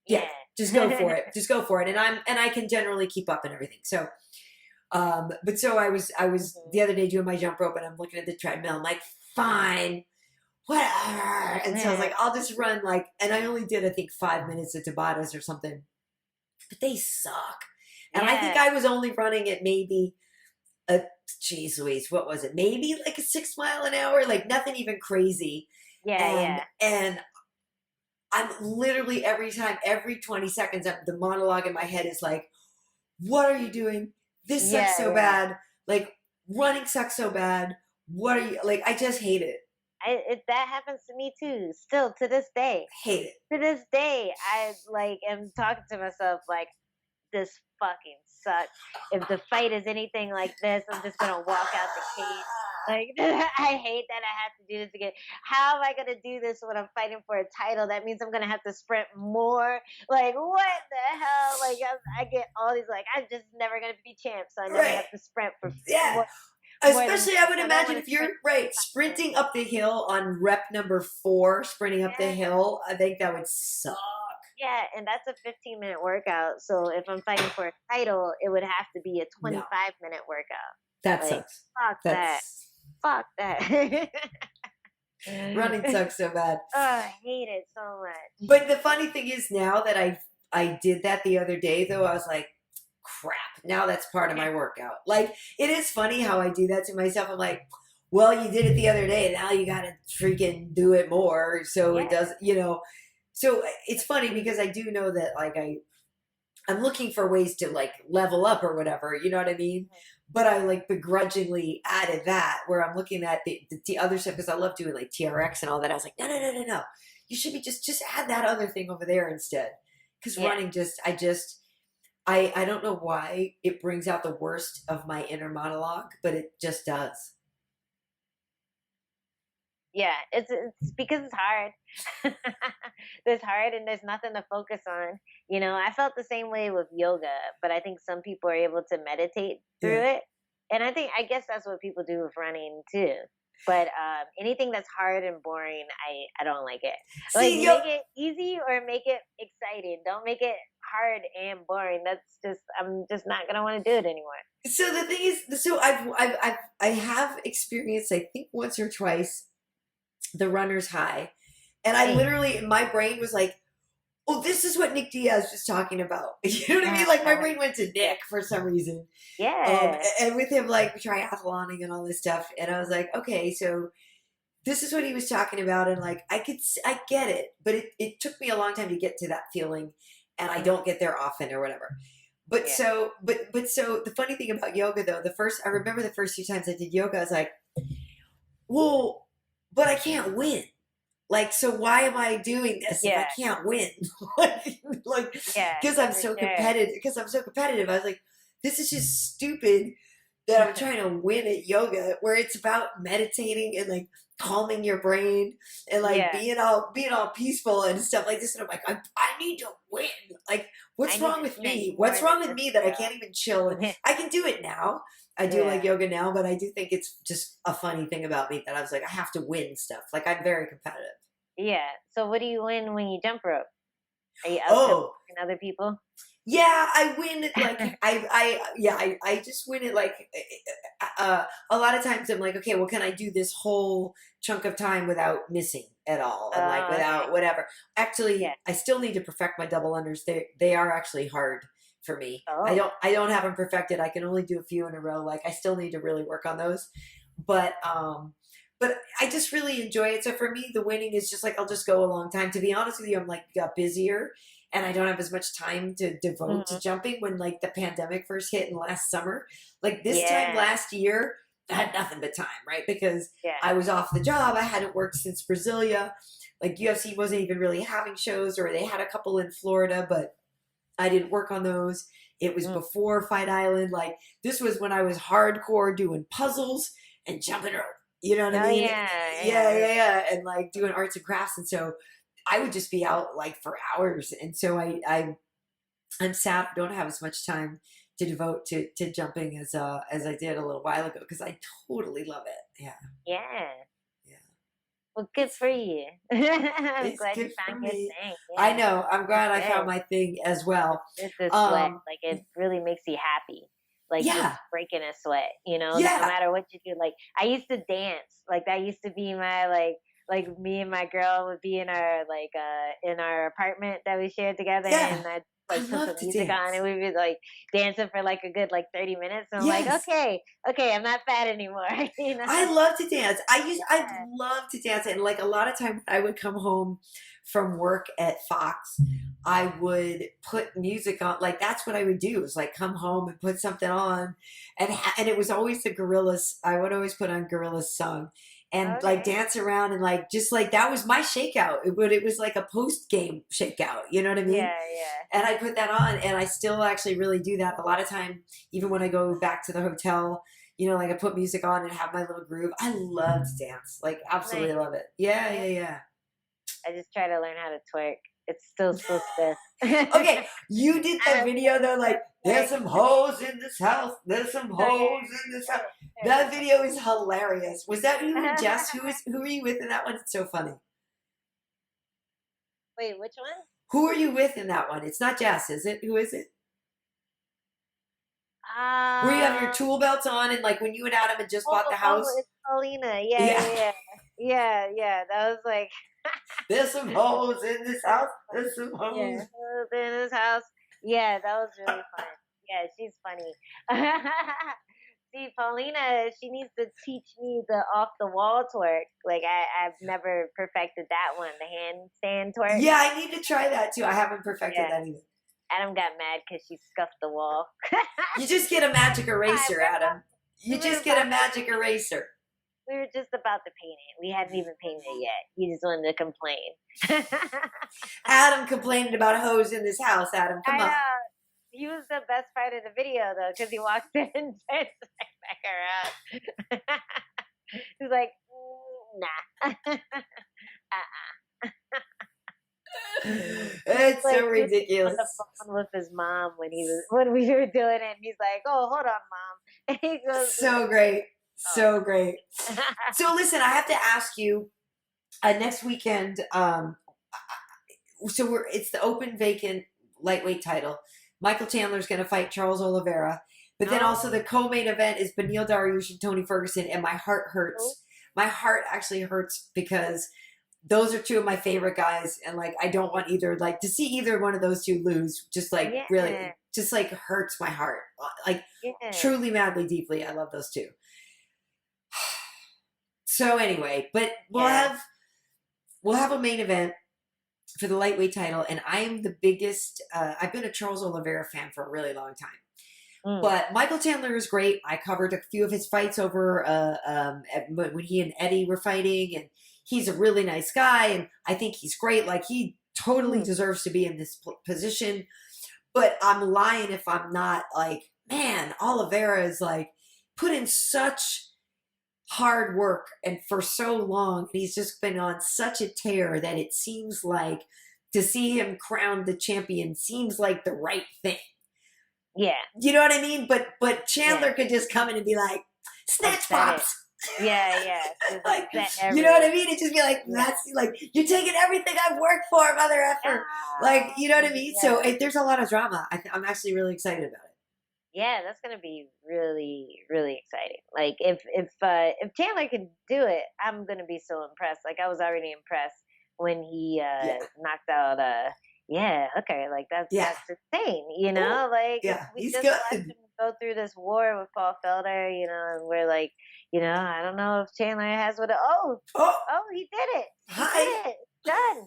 [SPEAKER 1] Yeah, just go for it. Just go for it. And I can generally keep up and everything. So, but so I was the other day doing my jump rope, and I'm looking at the treadmill. I'm like, fine, whatever. And so I was like, I'll just run and I only did, I think, 5 minutes of Tabatas or something, but they suck. And I think I was only running at maybe geez Louise, what was it? Maybe like a 6 mile an hour, like nothing even crazy. And I'm literally every 20 seconds, the monologue in my head is like, what are you doing? This sucks so bad. Like, running sucks so bad. What are you, like, I just hate it.
[SPEAKER 2] That happens to me too. Still to this day.
[SPEAKER 1] Hate it.
[SPEAKER 2] To this day, I am talking to myself like, this fucking sucks. If the fight is anything like this, I'm just gonna walk out the cage. Like, I hate that I have to do this again. How am I going to do this when I'm fighting for a title? That means I'm going to have to sprint more. Like, what the hell? Like, I get all these, like, I'm just never going to be champ, so I never have to sprint for more.
[SPEAKER 1] Especially, I would imagine if you're, sprinting up the hill on rep number 4, sprinting up the hill, I think that would suck.
[SPEAKER 2] Yeah, and that's a 15-minute workout. So if I'm fighting for a title, it would have to be a 25-minute workout.
[SPEAKER 1] That sucks.
[SPEAKER 2] Fuck that.
[SPEAKER 1] Running sucks so bad.
[SPEAKER 2] Oh, I hate it so much.
[SPEAKER 1] But the funny thing is, now that I did that the other day, though, I was like, crap, now that's part of my workout. Like, it is funny how I do that to myself. I'm like, well, you did it the other day, now you got to freaking do it more. So it does, So it's funny, because I do know that, like, I'm looking for ways to, like, level up or whatever, you know what I mean? But I, like, begrudgingly added that, where I'm looking at the other stuff, because I love doing, like, TRX and all that. I was like, no. You should be just add that other thing over there instead. Because running I don't know why it brings out the worst of my inner monologue, but it just does.
[SPEAKER 2] Yeah, it's because it's hard. It's hard and there's nothing to focus on. You know, I felt the same way with yoga, but I think some people are able to meditate through
[SPEAKER 1] Yeah.
[SPEAKER 2] it. And I guess that's what people do with running too. But anything that's hard and boring, I don't like it. Like
[SPEAKER 1] See,
[SPEAKER 2] make it easy or make it exciting. Don't make it hard and boring. That's just I'm just not gonna want to do it anymore.
[SPEAKER 1] so the thing is, so I have experienced, I think once or twice, the runner's high. And I
[SPEAKER 2] Hey.
[SPEAKER 1] literally, my brain was like, oh, this is what Nick Diaz was talking about. You know what I mean? Like my brain went to Nick for some reason.
[SPEAKER 2] Yeah.
[SPEAKER 1] And with him like triathloning and all this stuff. And I was like, okay, so this is what he was talking about. And like, I get it, but it took me a long time to get to that feeling. And I don't get there often or whatever. But
[SPEAKER 2] Yeah.
[SPEAKER 1] so the funny thing about yoga though, I remember the first few times I did yoga, I was like, well, but I can't win. Like, so why am I doing this if I
[SPEAKER 2] Yeah.
[SPEAKER 1] can't win? like,
[SPEAKER 2] Yeah.
[SPEAKER 1] because I'm
[SPEAKER 2] For
[SPEAKER 1] so
[SPEAKER 2] sure.
[SPEAKER 1] competitive. Because I'm so competitive, I was like, this is just stupid that I'm trying to win at yoga, where it's about meditating and like calming your brain and like
[SPEAKER 2] Yeah.
[SPEAKER 1] being all peaceful and stuff like this. And I'm like, I need to win. Like,
[SPEAKER 2] I
[SPEAKER 1] what's
[SPEAKER 2] need
[SPEAKER 1] wrong
[SPEAKER 2] to
[SPEAKER 1] with
[SPEAKER 2] sweat
[SPEAKER 1] me?
[SPEAKER 2] more
[SPEAKER 1] What's wrong
[SPEAKER 2] than
[SPEAKER 1] with
[SPEAKER 2] this
[SPEAKER 1] me that I
[SPEAKER 2] girl.
[SPEAKER 1] can't even chill? And I can do it now. I do like
[SPEAKER 2] Yeah.
[SPEAKER 1] yoga now, but I do think it's just a funny thing about me that I was like, I have to win stuff. Like, I'm very competitive.
[SPEAKER 2] Yeah. So what do you win when you jump rope? Are you out
[SPEAKER 1] Oh,
[SPEAKER 2] other people?
[SPEAKER 1] yeah, I win it like I just win it like a lot of times I'm like, okay, well, can I do this whole chunk of time without missing at all and like
[SPEAKER 2] Oh, okay.
[SPEAKER 1] without whatever.
[SPEAKER 2] Yeah.
[SPEAKER 1] Actually, I still need to perfect my double unders. They are actually hard for me.
[SPEAKER 2] Oh.
[SPEAKER 1] I don't have them perfected. I can only do a few in a row. Like I still need to really work on those. But I just really enjoy it. So for me, the winning is just like I'll just go a long time. To be honest with you, I'm like got busier and I don't have as much time to devote to
[SPEAKER 2] Mhm.
[SPEAKER 1] jumping when like the pandemic first hit in last summer. Like this time
[SPEAKER 2] Yeah.
[SPEAKER 1] last year, I had nothing but time, right? Because
[SPEAKER 2] Yeah.
[SPEAKER 1] I was off the job. I hadn't worked since Brasilia. Like UFC wasn't even really having shows, or they had a couple in Florida, but I didn't work on those. It was
[SPEAKER 2] Mm.
[SPEAKER 1] before Fight Island. Like this was when I was hardcore doing puzzles and jumping rope. You know what I
[SPEAKER 2] Oh
[SPEAKER 1] mean?
[SPEAKER 2] yeah.
[SPEAKER 1] Yeah. And like doing arts and crafts. And so I would just be out like for hours. And so I'm sad I don't have as much time to devote to jumping as I did a little while ago, because I totally love it. Yeah.
[SPEAKER 2] Yeah.
[SPEAKER 1] Yeah.
[SPEAKER 2] Well, good for you. I'm
[SPEAKER 1] It's
[SPEAKER 2] glad you
[SPEAKER 1] good for
[SPEAKER 2] found your
[SPEAKER 1] me.
[SPEAKER 2] thing.
[SPEAKER 1] I
[SPEAKER 2] Yeah.
[SPEAKER 1] know. I'm glad I found
[SPEAKER 2] Good.
[SPEAKER 1] my thing as well.
[SPEAKER 2] It's a sweat.
[SPEAKER 1] Um,
[SPEAKER 2] Like it really makes you happy. Like just
[SPEAKER 1] yeah.
[SPEAKER 2] breaking a sweat, you know, no
[SPEAKER 1] Yeah.
[SPEAKER 2] matter what you do. Like I used to dance. Like that used to be my like me and my girl would be in our apartment that we shared together,
[SPEAKER 1] Yeah.
[SPEAKER 2] and I'd
[SPEAKER 1] I
[SPEAKER 2] like put
[SPEAKER 1] love
[SPEAKER 2] some
[SPEAKER 1] to
[SPEAKER 2] music on
[SPEAKER 1] dance.
[SPEAKER 2] and we'd be like dancing for like a good like 30 minutes, and I'm like,
[SPEAKER 1] Yes.
[SPEAKER 2] okay, I'm not fat anymore. You know?
[SPEAKER 1] I love to dance. I love to dance, and like a lot of times I would come home from work at Fox, I would put music on. Like that's what I would do, is like come home and put something on, and it was always the Gorillas. I would always put on Gorillas song and like
[SPEAKER 2] Okay.
[SPEAKER 1] dance around and like just like that was my shakeout. It was like a post game shakeout. You know what I mean?
[SPEAKER 2] Yeah.
[SPEAKER 1] And I put that on, and I still actually really do that a lot of time. Even when I go back to the hotel, you know, like I put music on and have my little groove. I love to dance, like absolutely
[SPEAKER 2] Nice.
[SPEAKER 1] love it. Yeah,
[SPEAKER 2] Yeah.
[SPEAKER 1] yeah, yeah.
[SPEAKER 2] I just try to learn how to twerk. It's still so stiff.
[SPEAKER 1] Okay, you did that video though, like there's some hoes in this house. There's some hoes in this house. That video is hilarious. Was that you and Jess? Who were you with in that one? It's so funny.
[SPEAKER 2] Wait, which one?
[SPEAKER 1] Who are you with in that one? It's not Jess, is it? Who is it? Where you have your
[SPEAKER 2] Um,
[SPEAKER 1] tool belts on, and like when you and Adam had just bought the house.
[SPEAKER 2] it's Paulina.
[SPEAKER 1] Yeah.
[SPEAKER 2] Yeah. That was like,
[SPEAKER 1] There's some hoes in this house. There's some hoes.
[SPEAKER 2] in his house. Yeah, that was really fun. Yeah, she's funny. See, Paulina, she needs to teach me the off the wall twerk. Like I've never perfected that one, the handstand twerk.
[SPEAKER 1] Yeah, I need to try that too. I haven't perfected
[SPEAKER 2] Yeah.
[SPEAKER 1] that either.
[SPEAKER 2] Adam got mad because she scuffed the wall.
[SPEAKER 1] You just get a magic eraser, Adam. You
[SPEAKER 2] we
[SPEAKER 1] just
[SPEAKER 2] were
[SPEAKER 1] get a
[SPEAKER 2] about-
[SPEAKER 1] magic eraser.
[SPEAKER 2] We were just about to paint it. We hadn't even painted it yet. He just wanted to complain.
[SPEAKER 1] Adam complaining about hoes in this house. Adam, come
[SPEAKER 2] I
[SPEAKER 1] on.
[SPEAKER 2] know. he was the best part of the video though, because he walks in and turns back around. He's like, nah.
[SPEAKER 1] It's
[SPEAKER 2] Like,
[SPEAKER 1] so ridiculous.
[SPEAKER 2] on the phone with his mom when we were doing it, and he's like, "Oh, hold on, mom." And he goes,
[SPEAKER 1] So great.
[SPEAKER 2] oh.
[SPEAKER 1] So great. So listen, I have to ask you, next weekend, so it's the open vacant lightweight title. Michael Chandler's going to fight Charles Oliveira. But then also the co-main event is Beneil Dariush and Tony Ferguson, and my heart hurts. My heart actually hurts because those are two of my favorite guys, and like I don't want to see either one of those two lose. Just like really, just like hurts my heart. Like truly, madly, deeply, I love those two. So anyway, but we'll have a main event for the lightweight title, and I am the biggest. I've been a Charles Oliveira fan for a really long time. But Michael Chandler is great. I covered a few of his fights over when he and Eddie were fighting, and he's a really nice guy, and I think he's great. Like, he totally deserves to be in this position. But I'm lying if I'm not like, man, Oliveira is like put in such hard work and for so long. He's just been on such a tear that it seems like to see him crowned the champion seems like the right thing.
[SPEAKER 2] Yeah.
[SPEAKER 1] You know what I mean? But Chandler could just come in and be like, snatch pops.
[SPEAKER 2] Yeah.
[SPEAKER 1] Like, you know what I mean? It'd just be like, that's like, you're taking everything I've worked for, mother effer. Like, you know what I mean? Yeah. So there's a lot of drama. I'm actually really excited about it.
[SPEAKER 2] Yeah, that's gonna be really, really exciting. Like, if Chandler can do it, I'm gonna be so impressed. Like, I was already impressed when he knocked out. Like that's insane. You know, like we
[SPEAKER 1] he's
[SPEAKER 2] just
[SPEAKER 1] good.
[SPEAKER 2] watched him go through this war with Paul Felder. You know, and we're like, you know, I don't know if Chandler has what. He did it. He did it. It's done.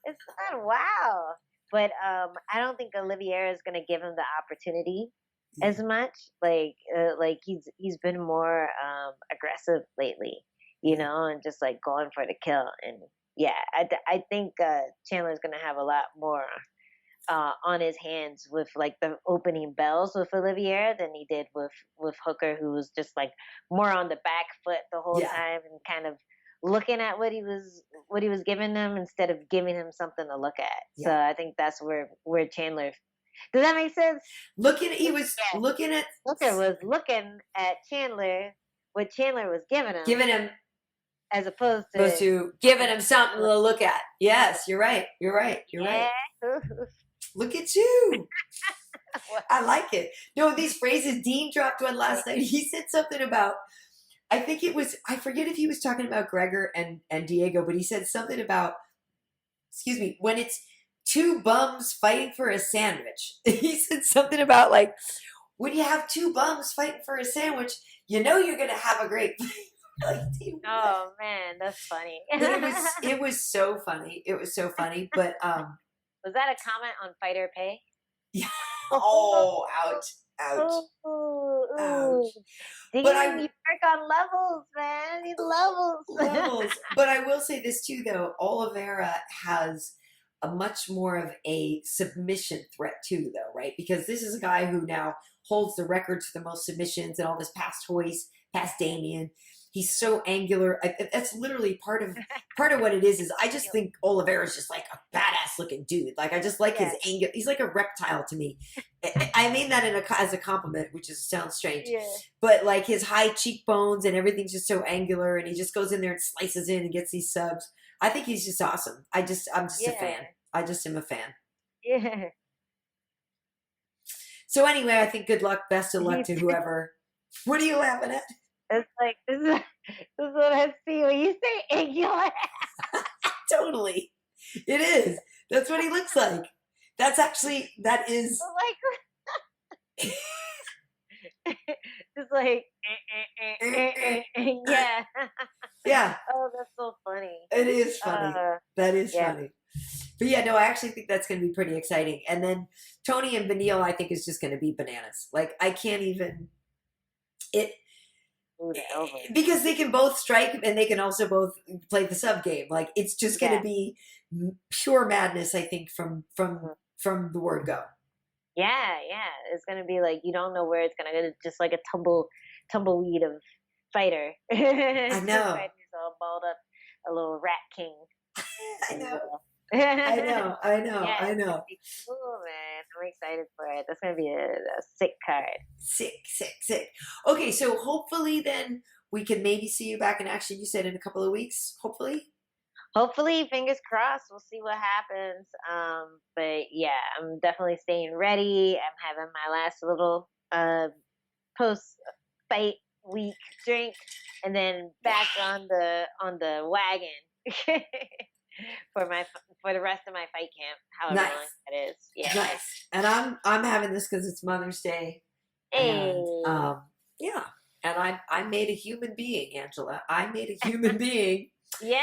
[SPEAKER 2] It's done. Wow. But I don't think Oliveira is gonna give him the opportunity as much. Like he's been more aggressive lately, you know, and just like going for the kill. And I think Chandler's gonna have a lot more on his hands with like the opening bells with Oliveira than he did with Hooker, who was just like more on the back foot the whole time and kind of looking at what he was giving him instead of giving him something to look at. So I think that's where Chandler. Does that make sense?
[SPEAKER 1] He was looking at.
[SPEAKER 2] Hooker was looking at Chandler, what Chandler was giving him, as opposed to giving him something to look at.
[SPEAKER 1] Yes, you're right. Right. Look at you. I like it. No, these phrases. Dean dropped one last night. He said something about. I forget if he was talking about Gregor and Diego, but he said something about. Excuse me. When it's two bums fighting for a sandwich. He said something about like, when you have two bums fighting for a sandwich, you know you're going to have a great like,
[SPEAKER 2] oh man, that's funny.
[SPEAKER 1] It was so funny. It was so funny. But
[SPEAKER 2] was that a comment on fighter pay?
[SPEAKER 1] Yeah. Oh, ouch.
[SPEAKER 2] Ouch. But you work on levels, man. These levels.
[SPEAKER 1] But I will say this too, though. Oliveira has a much more of a submission threat too, though, right? Because this is a guy who now holds the records for the most submissions and all this past Hoist, past Damien. He's so angular. That's literally part of what it is I just think Oliveira's just like a badass looking dude. Like, I just like his angle. He's like a reptile to me. I mean that as a compliment, which sounds strange. Yeah. But like his high cheekbones and everything's just so angular, and he just goes in there and slices in and gets these subs. I think he's just awesome. I'm just a fan. I just am a fan.
[SPEAKER 2] Yeah.
[SPEAKER 1] So anyway, I think good luck, best of luck to whoever. What are you laughing at?
[SPEAKER 2] It's like, this is what I see when you say angular.
[SPEAKER 1] Totally. It is. That's what he looks like. That is.
[SPEAKER 2] Like, it's like, yeah.
[SPEAKER 1] Yeah.
[SPEAKER 2] Oh, that's so funny.
[SPEAKER 1] It is funny. That is funny. But yeah, no, I actually think that's going to be pretty exciting. And then Tony and Beneil, I think, is just going to be bananas. Like, I can't even. Because they can both strike and they can also both play the sub game. Like, it's just going to be pure madness, I think, from the word go.
[SPEAKER 2] Yeah, yeah. It's gonna be like you don't know where it's gonna go. Just like a tumbleweed of fighter. Two
[SPEAKER 1] I know.
[SPEAKER 2] fighters all balled up, a little rat king.
[SPEAKER 1] I know.
[SPEAKER 2] Yeah,
[SPEAKER 1] I know. I know. I
[SPEAKER 2] it's gonna
[SPEAKER 1] know.
[SPEAKER 2] be cool, man. I'm excited for it. That's gonna be a sick card.
[SPEAKER 1] Sick, sick, sick. Okay, so hopefully then we can maybe see you back in action. You said in a couple of weeks, hopefully.
[SPEAKER 2] Hopefully, fingers crossed. We'll see what happens. But yeah, I'm definitely staying ready. I'm having my last little post fight week drink, and then back on the wagon for the rest of my fight camp. However
[SPEAKER 1] Nice.
[SPEAKER 2] long that is. Yeah.
[SPEAKER 1] Nice. And I'm having this because it's Mother's Day.
[SPEAKER 2] Hey.
[SPEAKER 1] And yeah. And I made a human being, Angela. I made a human being.
[SPEAKER 2] Yeah.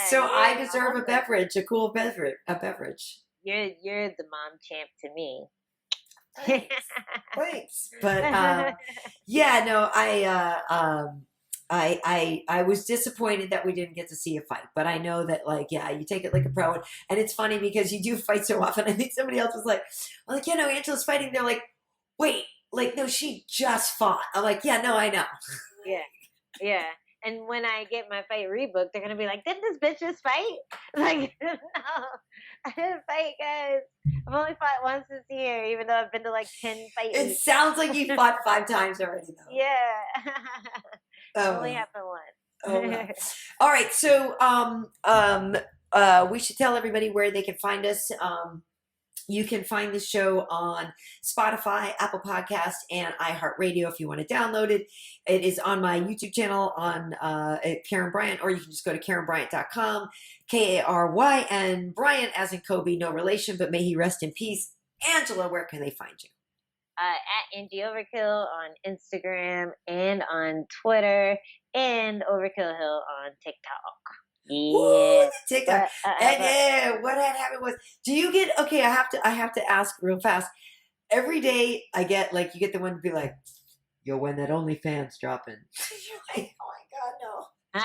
[SPEAKER 1] So
[SPEAKER 2] yeah,
[SPEAKER 1] I deserve a
[SPEAKER 2] awesome.
[SPEAKER 1] beverage, a cool beverage, a beverage.
[SPEAKER 2] You're the mom champ to me.
[SPEAKER 1] Thanks. But yeah, no, I was disappointed that we didn't get to see a fight, but I know that like, yeah, you take it like a pro, and it's funny because you do fight so often. I think somebody else was like, well, like, yeah, no, Angela's fighting. They're like, wait, like, no, she just fought. I'm like, yeah, no, I know.
[SPEAKER 2] Yeah, yeah. And when I get my fight rebooked, they're gonna be like, "Didn't this bitch just fight?" Like, no, I didn't fight, guys. I've only fought once this year, even though I've been to like 10 fight
[SPEAKER 1] It
[SPEAKER 2] weeks.
[SPEAKER 1] sounds like you fought 5 times already, though.
[SPEAKER 2] Yeah, only
[SPEAKER 1] Oh,
[SPEAKER 2] happened once.
[SPEAKER 1] oh, well. All right, so we should tell everybody where they can find us. You can find the show on Spotify, Apple Podcasts, and iHeartRadio if you want to download it. It is on my YouTube channel on Karyn Bryant, or you can just go to KarynBryant.com, Karyn, Bryant as in Kobe, no relation, but may he rest in peace. Angela, where can they find you?
[SPEAKER 2] At Angie Overkill on Instagram and on Twitter, and Overkill Hill on TikTok.
[SPEAKER 1] Woo,
[SPEAKER 2] Yeah.
[SPEAKER 1] TikTok. And yeah, what had happened was, do you get, okay, I have to ask real fast. Every day I get, like, you get the one to be like, yo, when that OnlyFans dropping? You're like, oh my God, no.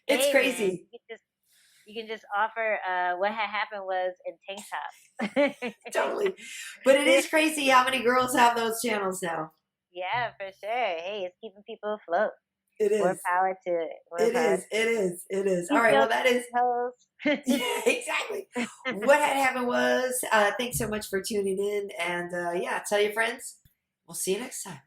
[SPEAKER 1] It's
[SPEAKER 2] Hey,
[SPEAKER 1] crazy.
[SPEAKER 2] man, you can just offer what had happened was in tank tops.
[SPEAKER 1] Totally. But it is crazy how many girls have those channels now.
[SPEAKER 2] Yeah, for sure. Hey, it's keeping people afloat.
[SPEAKER 1] It is.
[SPEAKER 2] More power to it. More power.
[SPEAKER 1] It is. All right, well, that is. Yeah, exactly. What had happened was, thanks so much for tuning in. And yeah, tell your friends. We'll see you next time.